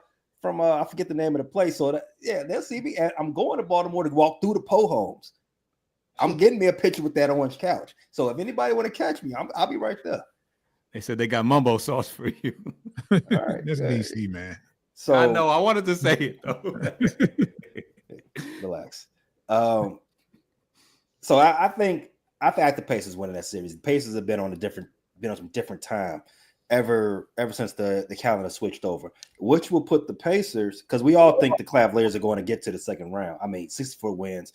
forget the name of the place. So they'll see me. And I'm going to Baltimore to walk through the Po Homes. I'm getting me a picture with that orange couch. So if anybody want to catch me, I'll be right there. They said they got mumbo sauce for you. All right, That's DC, man. So I know. I wanted to say it though. Relax. So I think the Pacers winning that series. The Pacers have been on some different time ever since the calendar switched over, which will put the Pacers, because we all think the Cavaliers are going to get to the second round. I mean, 64 wins.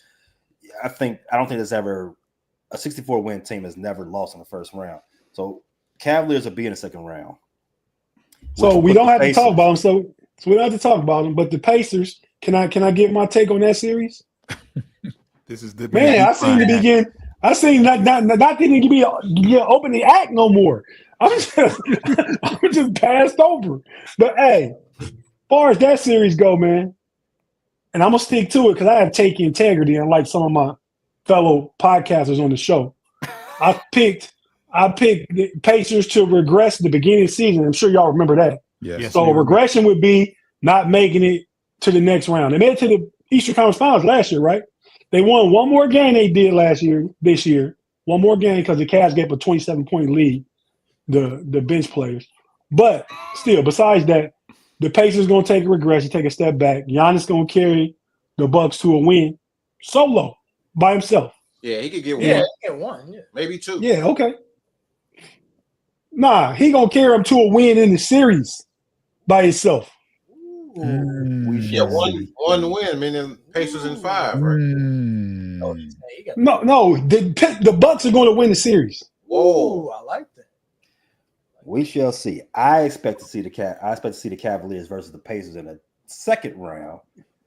I don't think there's ever a 64 win team has never lost in the first round. So Cavaliers will be in the second round. So we don't have to talk about them. So we don't have to talk about them. But the Pacers, can I get my take on that series? This is the man. I seen the begin. I seen not didn't give me open the act no more. I'm just passed over. But hey, as far as that series go, man, and I'm gonna stick to it because I have take integrity, unlike some of my fellow podcasters on the show. I picked the Pacers to regress at the beginning of the season. I'm sure y'all remember that. Yes. So regression would be not making it to the next round. They made it to the Eastern Conference Finals last year, right? They won one more game they did this year. One more game because the Cavs gave a 27-point lead, the bench players. But still, besides that, the Pacers going to take a regression, take a step back. Giannis going to carry the Bucks to a win solo by himself. Yeah, he could get one. Yeah, he get one. Yeah. Maybe two. Yeah, okay. Nah, he going to carry him to a win in the series by himself. One win, meaning Pacers in 5, right? No, the Bucks are going to win the series. Whoa, I like that. We shall see. I expect to see the Cavaliers versus the Pacers in the second round.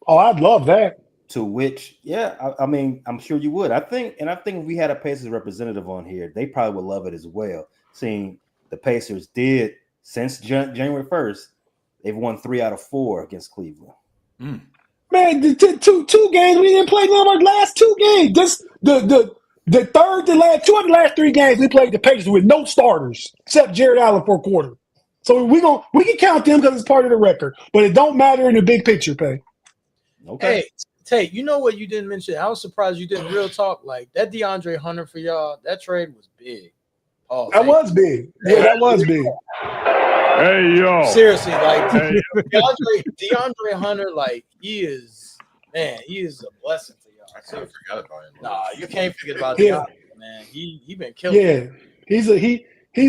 Oh, I'd love that. To which, I mean, I'm sure you would. I think if we had a Pacers representative on here, they probably would love it as well. Seeing the Pacers did since January 1st, they've won 3 out of 4 against Cleveland. Man, the two games we didn't play none of our last 2 games. Just the third to last 2 of the last 3 games we played the Pacers with no starters except Jared Allen for a quarter. So we can count them because it's part of the record, but it don't matter in the big picture, Pay. Okay. Hey, Tate, you know what you didn't mention? I was surprised you didn't real talk like that. DeAndre Hunter for y'all, that trade was big. Oh, that was big. Yeah, that was big. Hey yo! Seriously, like DeAndre Hunter, like he is a blessing to y'all. I kind of forgot about him. Nah, you can't forget about Yeah. DeAndre, man. He been killing. Yeah, he's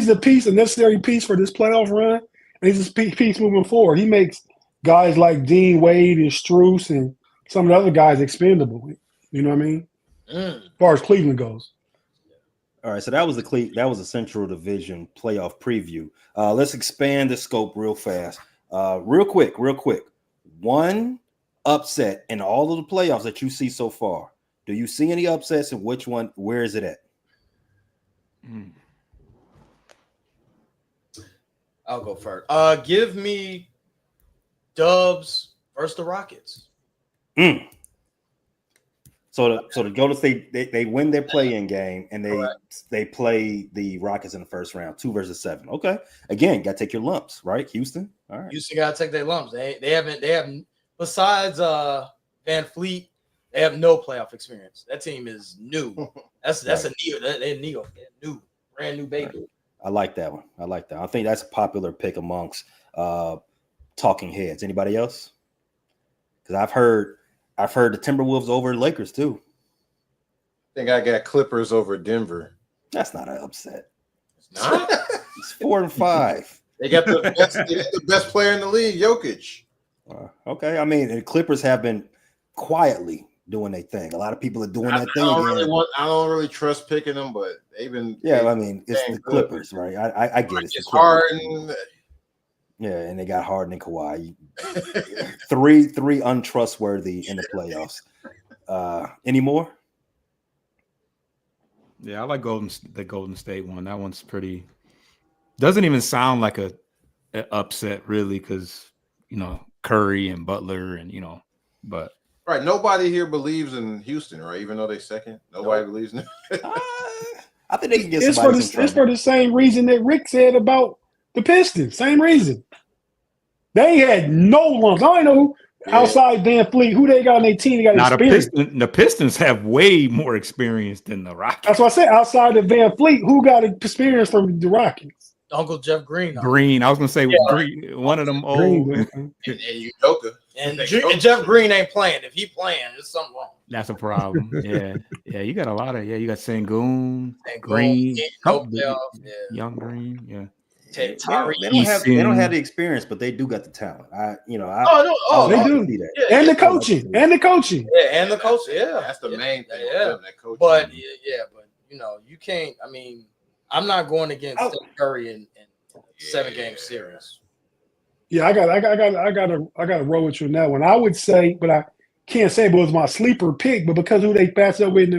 a piece, a necessary piece for this playoff run, and he's a piece moving forward. He makes guys like Dean Wade and Strus and some of the other guys expendable. You know what I mean? As far as Cleveland goes. All right, so that was the Central Division playoff preview. Let's expand the scope real fast. Real quick. One upset in all of the playoffs that you see so far. Do you see any upsets, and which one? Where is it at? I'll go first. Give me Dubs versus the Rockets. So the Golden State they win their play-in game and they play the Rockets in the first round, 2 versus 7. Okay, again, got to take your lumps, right, Houston? All right, Houston got to take their lumps. They haven't besides Van Fleet, they have no playoff experience. That team is new. That's right. They're new, brand new baby. Right. I like that one. I think that's a popular pick amongst talking heads. Anybody else? Because I've heard the Timberwolves over Lakers too. I think I got Clippers over Denver. That's not an upset. It's not. It's 4 and 5. They got the best player in the league, Jokic. Okay, I mean, the Clippers have been quietly doing their thing. A lot of people are doing that thing. I don't really trust picking them, but they've been. Yeah, I mean, it's the Clippers, right? I get it. It's Harden. Yeah, and they got Harden and Kawhi. three untrustworthy in the playoffs. Any more? Yeah, I like the Golden State one. That one's pretty. Doesn't even sound like an upset really, because Curry and Butler and but Right. Nobody here believes in Houston, right? Even though they second, nobody believes in it. I think they can get It's somebody for some the trouble. it's for the same reason that Rick said about the Pistons. Same reason. They had no lumps. I don't know who outside Van Fleet, who they got on their team. They got Now experience. the Pistons have way more experience than the Rockets. That's what I said. Outside of Van Fleet, who got experience from the Rockets? Uncle Jeff Green. Green. I was gonna say Green, one of them old. Green, and Udoka. And Jeff Green ain't playing. If he playing, there's something wrong. That's a problem. Yeah. You got a lot of you got Sengun, Green, Green, Young Green, yeah. They don't have the experience, but they do got the talent. They do. Yeah, and the coaching. Yeah, and the coaching. Yeah, that's the main thing. Yeah, that coaching. But you can't. I mean, I'm not going against Steph Curry in 7-game series. Yeah, I got to roll with you on that one. I would say, but I can't say it was my sleeper pick, but because who they passed up with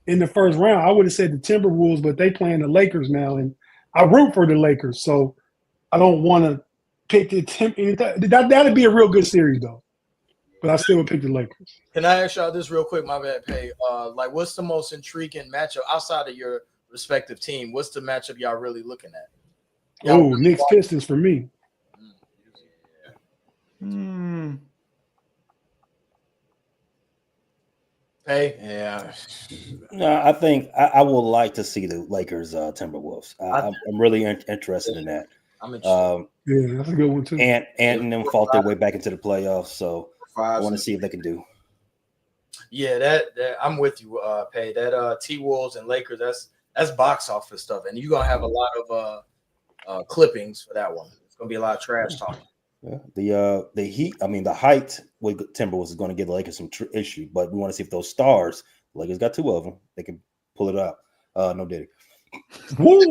in the first round, I would have said the Timberwolves, but they playing the Lakers now, and I root for the Lakers, so I don't want to pick the that'd be a real good series though. But I still would pick the Lakers. Can I ask y'all this real quick? My bad, Pay. What's the most intriguing matchup outside of your respective team? What's the matchup y'all really looking at? Oh, Knicks Pistons for me. Hey, yeah. No, I think I would like to see the Lakers Timberwolves. I'm really interested in that. I'm interested. Yeah, that's a good one too. And them fought their way back into the playoffs, so I want to see if they can do. Yeah, that I'm with you, Pay. That T-Wolves and Lakers, that's box office stuff, and you're gonna have a lot of clippings for that one. It's gonna be a lot of trash talk. Yeah, the Heat. I mean, the height with Timberwolves is going to give the Lakers some issue, but we want to see if those stars. The Lakers got 2 of them. They can pull it out. No diddy. Hey,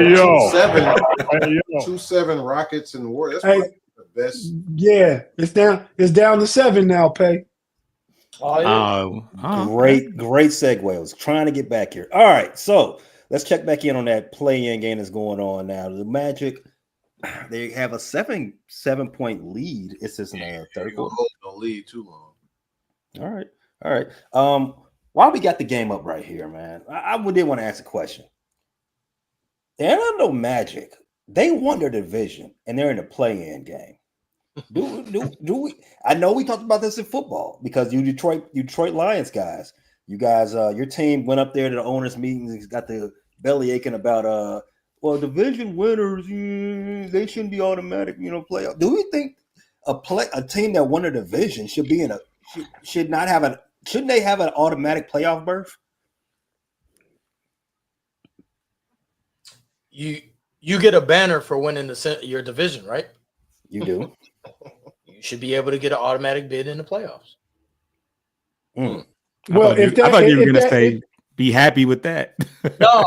yo. 2-7 Rockets and Warriors. Hey, the best. Yeah, it's down to 7 now, Pay. Great segue. I was trying to get back here. All right, so let's check back in on that play-in game that's going on now. The Magic, they have a 7-point lead. It's just in the third quarter. Don't lead too long. All right. While we got the game up right here, man, I did want to ask a question. The Orlando Magic, they won their division and they're in the play-in game. Do we? I know we talked about this in football because you Detroit Lions guys, you guys, your team went up there to the owners' meetings and got the belly aching about division winners, they shouldn't be automatic, playoff. Do we think a team that won a division should be shouldn't they have an automatic playoff berth? You get a banner for winning your division, right? You do. You should be able to get an automatic bid in the playoffs. Mm. Well, I thought you were going to say, be happy with that. No.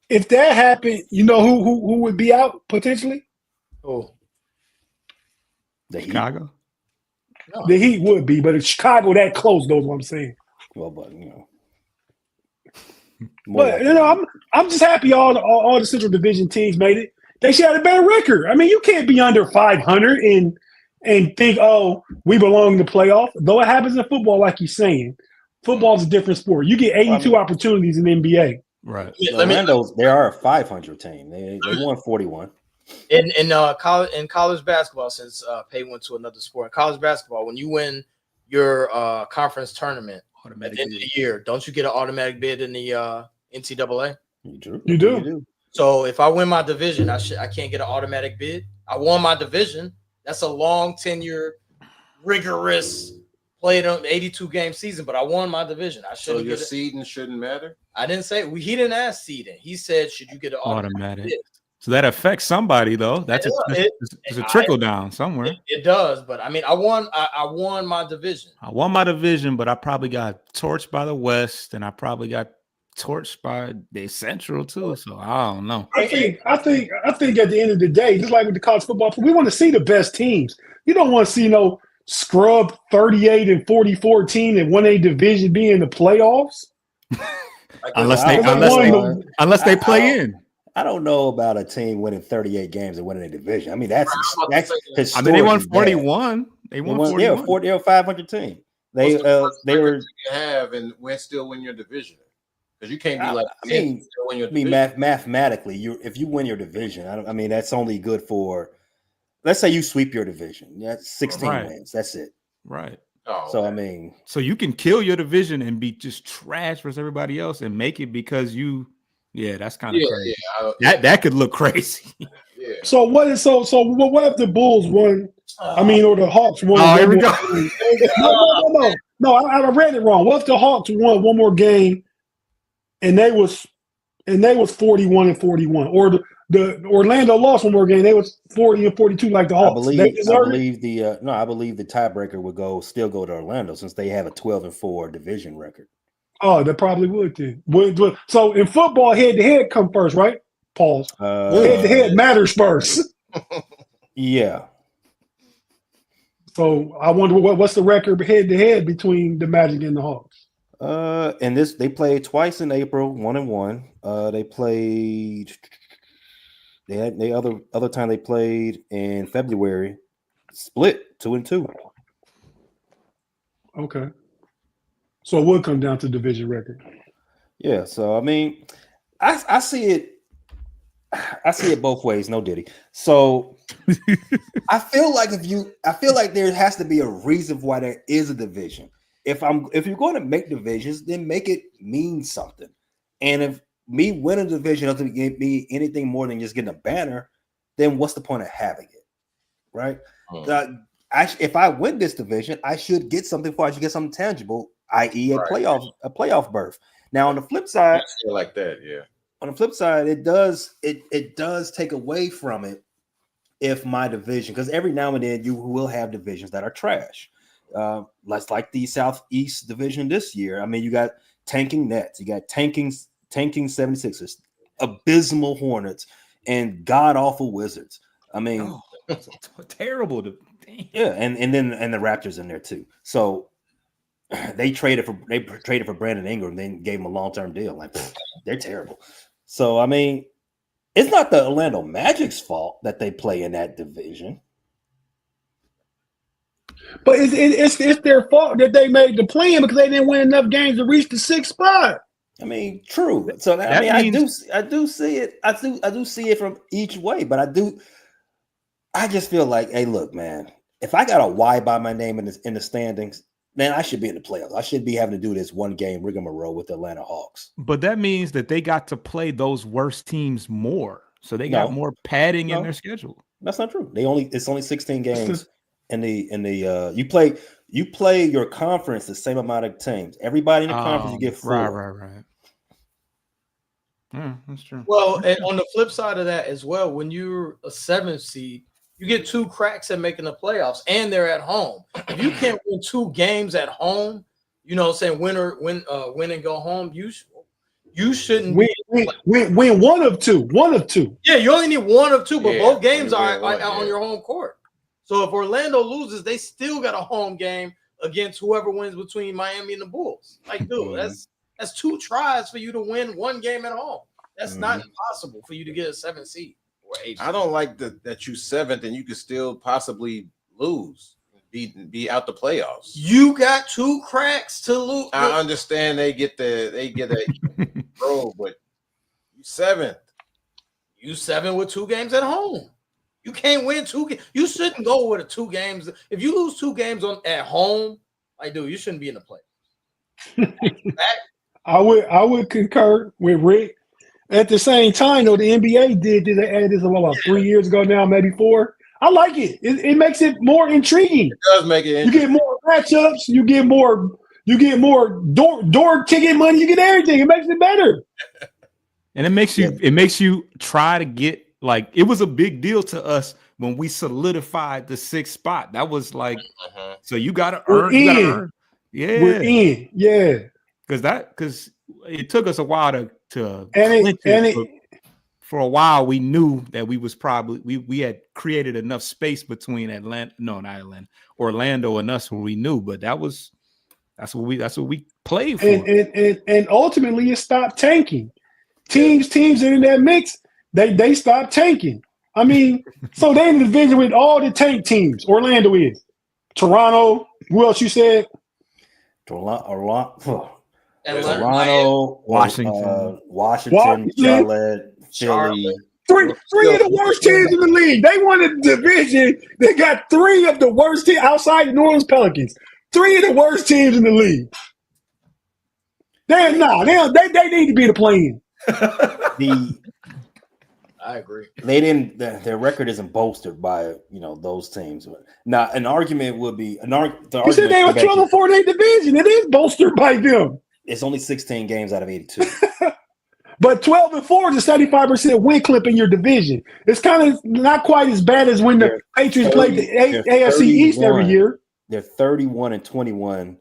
If that happened, you know who would be out potentially? Oh, the Heat. Chicago. No. The Heat would be, but if Chicago that close, knows what I'm saying. Well, but I'm just happy all the Central Division teams made it. They should have a better record. I mean, you can't be under 500 and think, we belong in the playoff. Though it happens in football, like you're saying. Football's a different sport. You get 82 opportunities in the NBA. Right. They are a 500 team. They won 41. In college basketball, since Pay went to another sport, in college basketball, when you win your conference tournament at the end of the year, don't you get an automatic bid in the NCAA? You do. So if I win my division, I can't get an automatic bid. I won my division. That's a long tenure, rigorous, played an 82-game season, but I won my division. So your seeding shouldn't matter? I didn't say he didn't ask seeding. He said, should you get an automatic bid? So that affects somebody though. That's a trickle down somewhere. It does, but I mean, I won my division. I won my division, but I probably got torched by the West, and I probably got torched by the Central too. So I don't know. I think at the end of the day, just like with the college football, we want to see the best teams. You don't want to see no scrub 38 and 44 team that won a division be in the playoffs. unless they play in. I don't know about a team winning 38 games and winning a division. I mean, that's I mean, they won historically 41. bad. They won 41. 40 or 500 team. They were you have and still win your division, because you can't be like I mean, still win your division. mathematically, if you win your division, I mean that's only good for. Let's say you sweep your division. That's 16 wins. That's it. Right. Oh, so I mean, so you can kill your division and be just trash versus everybody else and make it because you. Yeah, that's kind of crazy. Yeah, that could look crazy. Yeah. So what if the Bulls won? I mean, or the Hawks won? Oh, here we go. No, I read it wrong. What if the Hawks won one more game, and they was 41-41, or the Orlando lost one more game, they was 40-42 like the Hawks? I believe the tiebreaker still go to Orlando since they have a 12-4 division record. Oh, they probably would then. So in football, head-to-head come first, right? Pause. Head-to-head matters first. Yeah. So I wonder what's the record head-to-head between the Magic and the Hawks? And they played twice in April, 1-1. They played. They had other time they played in February, split 2-2. Okay. So it would come down to division record. Yeah. So I mean, I see it. I see it both ways. No Diddy. So I feel like there has to be a reason why there is a division. If you're going to make divisions, then make it mean something. And if me winning a division doesn't be anything more than just getting a banner, then what's the point of having it, right? If I win this division, I should get something for it. I should get something tangible, i.e., a playoff berth. Now on the flip side, like that, yeah. On the flip side, it does take away from it if my division, because every now and then you will have divisions that are trash. Like the Southeast Division this year. I mean, you got tanking Nets, you got tanking 76ers, abysmal Hornets, and god awful Wizards. I mean, terrible. Yeah, and then the Raptors in there too. So they traded for Brandon Ingram, then gave him a long-term deal. Like they're terrible. So I mean, it's not the Orlando Magic's fault that they play in that division. But it's their fault that they made the plan because they didn't win enough games to reach the 6th spot. I mean, true. So I do see it. I do see it from each way, but I just feel like, hey, look, man, if I got a Y by my name in the standings, then I should be in the playoffs. I should be having to do this one game rigmarole with the Atlanta Hawks. But that means that they got to play those worst teams more, so they got more padding in their schedule. That's not true. It's only 16 games. You play your conference the same amount of teams. Everybody in the conference you get 4. Right. Yeah, that's true. Well, and on the flip side of that as well, when you're a 7th seed, you get 2 cracks at making the playoffs, and they're at home. If you can't win 2 games at home, you know what I'm saying, win and go home, you shouldn't win one of two. Yeah, you only need one of 2, but both games are on your home court. So if Orlando loses, they still got a home game against whoever wins between Miami and the Bulls. Like, dude, that's 2 tries for you to win 1 game at home. That's not impossible for you to get a 7th seed or 8th. I don't like that you 7th and you could still possibly lose, be out the playoffs. You got 2 cracks to lose. I understand they get a bro, but you 7th. You 7 with 2 games at home. You can't win 2 games. You shouldn't go with 2 games. If you lose 2 games at home, you shouldn't be in the playoffs. I would concur with Rick. At the same time, though, the NBA did this. They added this about 3 years ago now, maybe 4. I like it. It makes it more intriguing. It does make it. You get more matchups. You get more door ticket money. You get everything. It makes it better. And it makes you try to get, like, it was a big deal to us when we solidified the 6th spot. That was like, so you got to earn. Yeah, we're in. Yeah, because it took us a while to for a while we knew that we was probably we had created enough space between Orlando and us where we knew, but that's what we played for. And ultimately it stopped tanking. Teams in that mix, They stopped tanking. I mean, so they in the division with all the tank teams. Orlando is. Toronto. Who else you said? Toronto, Washington. Washington, Charlotte, Philly. Three of the worst teams in the league. They won a division. They got three of the worst teams outside the New Orleans Pelicans. Three of the worst teams in the league. They need to be the play-in. I agree. They didn't. Their record isn't bolstered by those teams. Now, an argument would be You said they were 12-4 in their division. It is bolstered by them. It's only 16 games out of 82. But 12-4 is a 75% win clip in your division. It's kind of not quite as bad as when the Patriots played the AFC East every year. They're 31-21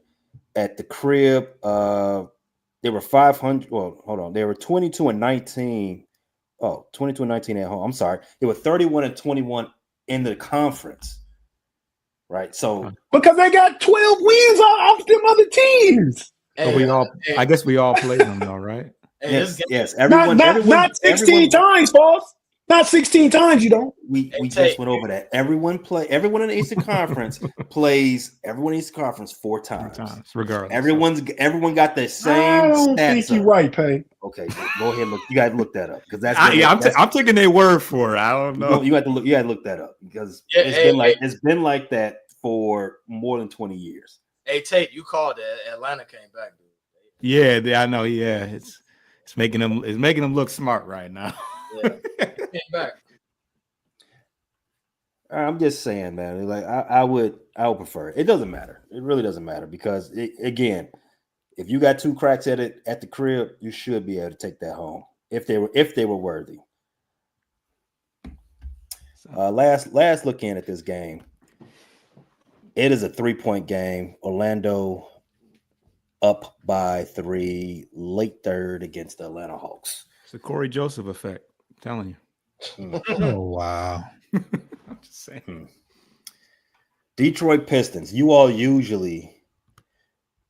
at the crib. They were 500. Well, hold on. They were 22-19. Oh, 22-19 at home. I'm sorry. They were 31-21 in the conference. Right. So because they got 12 wins off them other teams. I guess we all played them though, right? Yes. Not 16 times, boss. Not 16 times, you don't. We just went over that. Everyone in the Eastern Conference plays everyone in the Eastern Conference four times regardless. Everyone got the same I don't think you're right, Pay. Okay, go ahead. Look, you got to look that up because I'm taking their word for it. I don't know. You got to look that up because it's been like that for more than 20 years. Hey, Tate, you called it. Atlanta came back, dude. Yeah, I know. Yeah, it's making them look smart right now. Yeah. Came back. I'm just saying, man. Like I would prefer it. It doesn't matter. It really doesn't matter because again, if you got two cracks at it at the crib, you should be able to take that home if they were worthy. Last look in at this game. It is a 3-point game. Orlando up by 3, late third against the Atlanta Hawks. It's the Corey Joseph effect. I'm telling you. Oh, wow. I'm just saying. Detroit Pistons. You all usually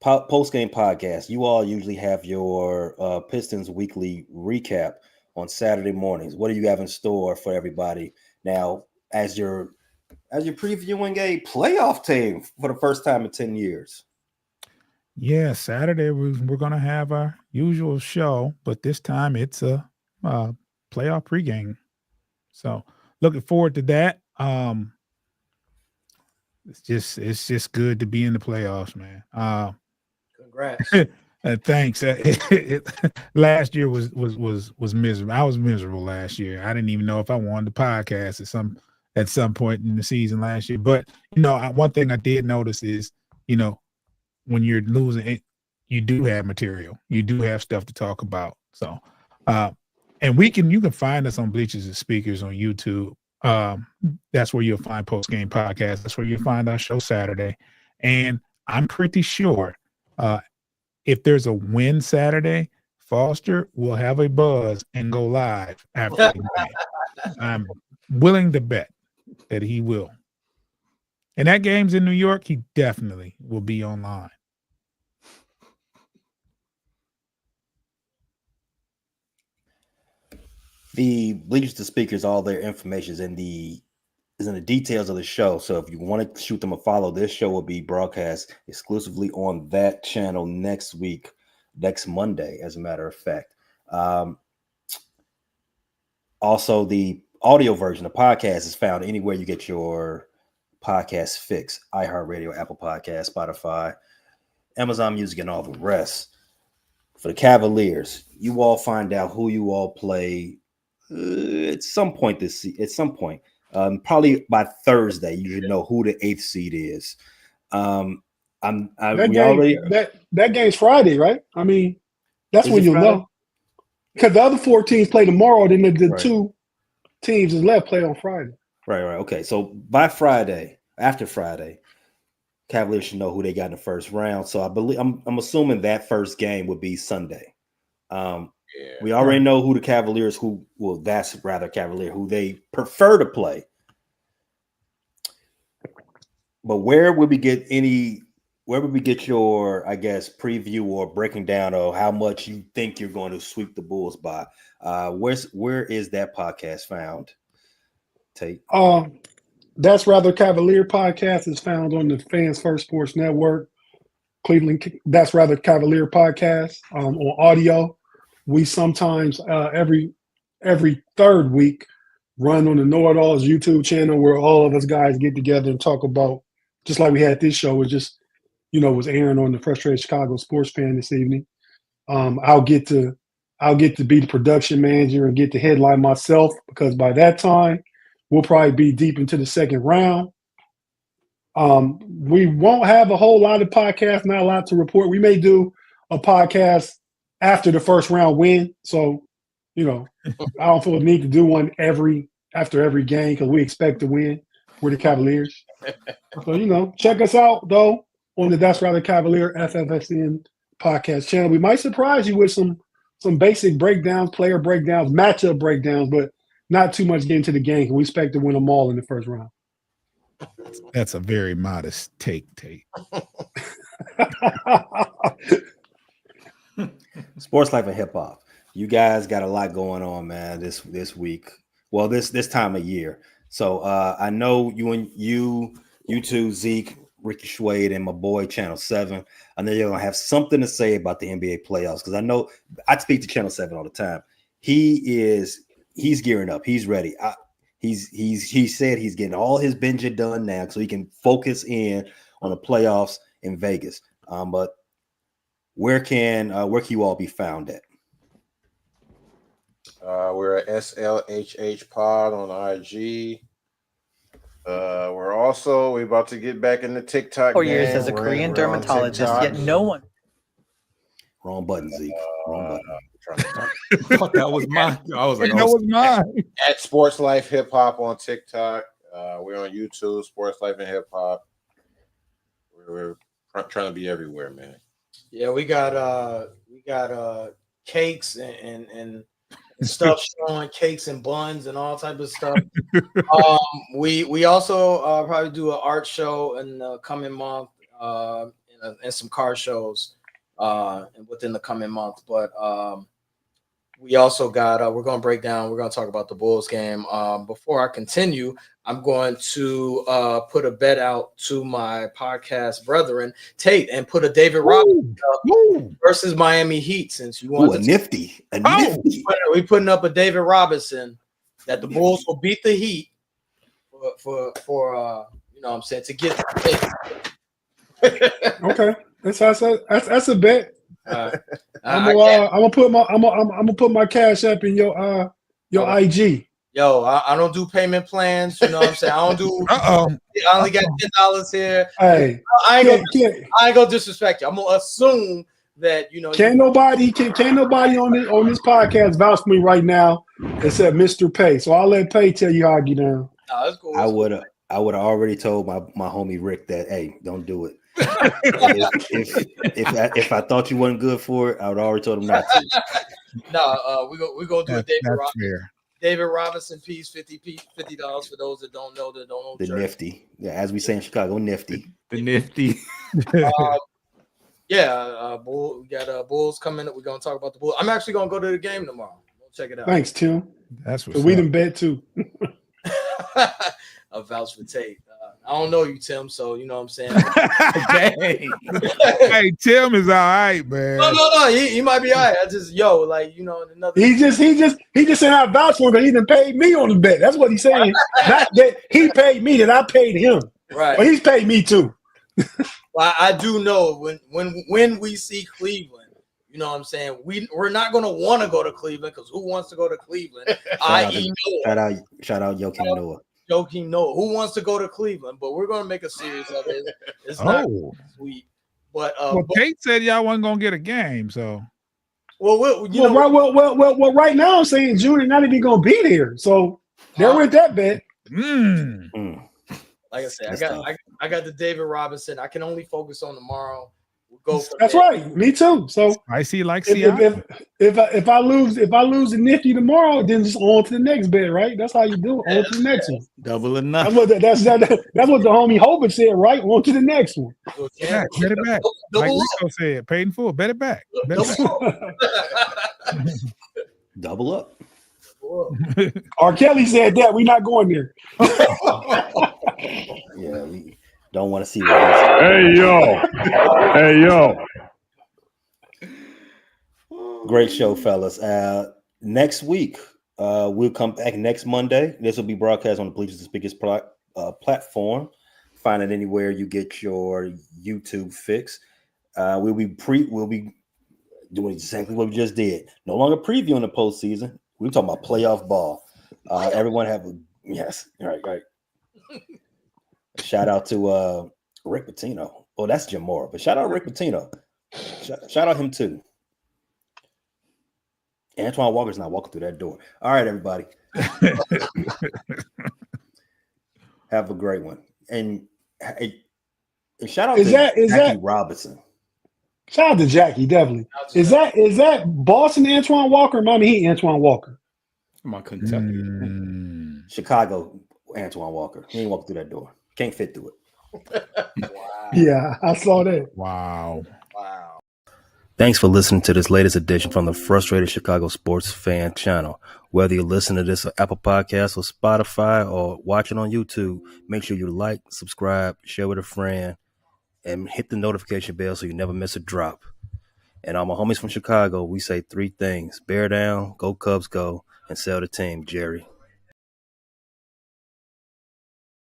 post-game podcast. You all usually have your Pistons weekly recap on Saturday mornings. What do you have in store for everybody now as you're previewing a playoff team for the first time in 10 years? Yeah, Saturday we're going to have our usual show, but this time it's a playoff pregame. So looking forward to that. It's just good to be in the playoffs, man. Congrats. Thanks. Last year was miserable. I was miserable last year. I didn't even know if I wanted to podcast at some point in the season last year. But one thing I did notice is, when you're losing, you do have material. You do have stuff to talk about. So, and you can find us on Bleachers and Speakers on YouTube. That's where you'll find Post Game Podcast. That's where you'll find our show Saturday. And I'm pretty sure if there's a win Saturday, Foster will have a buzz and go live after the game. I'm willing to bet that he will. And that game's in New York, he definitely will be online. The Bleachers to Speakers, all their information is in the details of the show. So if you want to shoot them a follow, this show will be broadcast exclusively on that channel next Monday, as a matter of fact. Also, the audio version, the podcast, is found anywhere you get your podcast fix: iHeartRadio, Apple Podcasts, Spotify, Amazon Music, and all the rest. For the Cavaliers, you all find out who you all play at some point probably by Thursday. You should know who the 8th seed is. That game's Friday, right? I mean, that's when you'll know, because the other 4 teams play tomorrow. Then the right. 2 teams is left play on Friday. Right. Okay. So by Friday, after Friday, Cavaliers should know who they got in the first round. So I believe I'm assuming that first game would be Sunday. We already know who the Cavaliers who they prefer to play. But where would we get your, I guess, preview or breaking down of how much you think you're going to sweep the Bulls by? Where is that podcast found? Tate. That's Rather Cavalier podcast is found on the Fans First Sports Network. Cleveland, That's Rather Cavalier podcast on audio. We sometimes every third week run on the Know It Alls YouTube channel where all of us guys get together and talk about, just like we had this show, was just was airing on the Frustrated Chicago Sports Fan this evening. I'll get to be the production manager and get the headline myself, because by that time we'll probably be deep into the second round. We won't have a whole lot of podcasts, not a lot to report. We may do a podcast after the first round win. So, I don't feel the need to do one after every game because we expect to win. We're the Cavaliers. So, check us out, though, on the That's Rather Cavalier FFSN podcast channel. We might surprise you with some basic breakdowns, player breakdowns, matchup breakdowns, but not too much getting to the game. We expect to win them all in the first round. That's a very modest take. Sports Life and Hip Hop. You guys got a lot going on, man, this week. Well, this time of year. So I know you two, Zeke, Ricky Schwade, and my boy Channel 7. I know you're gonna have something to say about the NBA playoffs, because I know I speak to Channel 7 all the time. He's gearing up. He's ready. He said he's getting all his binging done now so he can focus in on the playoffs in Vegas. But where can you all be found at? We're at SLHH Pod on IG. We're about to get back into TikTok. 4 years as a Korean dermatologist, yet no one. Wrong button, Zeke. Wrong button. That was mine. I was like, That was mine. At Sports Life Hip Hop on TikTok. We're on YouTube, Sports Life and Hip Hop. We're trying to be everywhere, man. Yeah, we got cakes and stuff showing, cakes and buns and all type of stuff. We also probably do an art show in the coming month, and some car shows within the coming month. But we also got we're going to talk about the Bulls game. Before I continue, I'm going to put a bet out to my podcast brethren, Tate, and put a David Robinson versus Miami Heat, since you want nifty. We putting up a David Robinson that the Bulls will beat the Heat for what I'm saying, to get Okay, that's a bet. I'm gonna put my cash app in your IG. Yo, I don't do payment plans. You know what I'm saying? I don't do. I only got $10 here. Hey, I ain't gonna disrespect you. I'm gonna assume that Can't nobody on this podcast vouch for me right now except Mr. Pay. So I'll let Pay tell you how I get down. No, that's cool. I would have already told my homie Rick that, hey, don't do it. if I thought you wasn't good for it, I would already told him not to. No, we gonna do a David Robinson. Fair. David Robinson piece, $50 for those that don't know the church. nifty. Yeah, as we say in Chicago, nifty. The nifty. We got Bulls coming up. We're gonna talk about the Bulls. I'm actually gonna go to the game tomorrow. Go check it out. Thanks, Tim. That's what's we up. done bet too. A vouch for Tate. I don't know you, Tim, so you know what I'm saying. Hey, Tim is all right, man. No, he might be all right. I just another. He just said I vouch for him, but he done paid me on the bet. That's what he's saying. Not that he paid me, that I paid him. Right. But he's paid me too. Well, I do know when we see Cleveland, you know what I'm saying, we're not going to want to go to Cleveland, because who wants to go to Cleveland? Shout out Joakim Noah. Joakim Noah. Who wants to go to Cleveland? But we're going to make a series of it. It's not sweet. But Tate said y'all wasn't going to get a game, so. Right now I'm saying Junior not even going to be there. So there went that bet. Like I said, I got the David Robinson. I can only focus on tomorrow. We'll go. That's right. Me too. So I see. If I lose the nifty tomorrow, then just on to the next bet, right? That's how you do it. On to the next one. Double or nothing. That's what the homie Hobart said, right? On to the next one. Yeah, bet it back. Like Rico said, paid in full. Bet it back. Double up. R. Kelly said that. We're not going there. Yeah, we don't want to see what he's Hey yo. Great show, fellas. Next week, we'll come back next Monday. This will be broadcast on the Bleachers and Speakers platform. Find it anywhere you get your YouTube fix. We'll be doing exactly what we just did. No longer previewing the postseason. We're talking about playoff ball. Everyone have right. Shout out to Rick Pitino. Oh, that's Jim Moore, but shout out Rick Pitino. Shout out him too. Antoine Walker's not walking through that door. All right, everybody. Have a great one. And shout out to Jackie Robinson. Shout out to Jackie, definitely. Is that Boston Antoine Walker or Miami Heat Antoine Walker? My Kentucky. Chicago Antoine Walker. He ain't walking through that door. Can't fit through it. Wow. Yeah, I saw that. Wow. Thanks for listening to this latest edition from the Frustrated Chicago Sports Fan channel. Whether you listen to this on Apple Podcasts or Spotify or watch it on YouTube, make sure you like, subscribe, share with a friend, and hit the notification bell so you never miss a drop. And all my homies from Chicago, we say three things: bear down, go Cubs go, and sell the team, Jerry.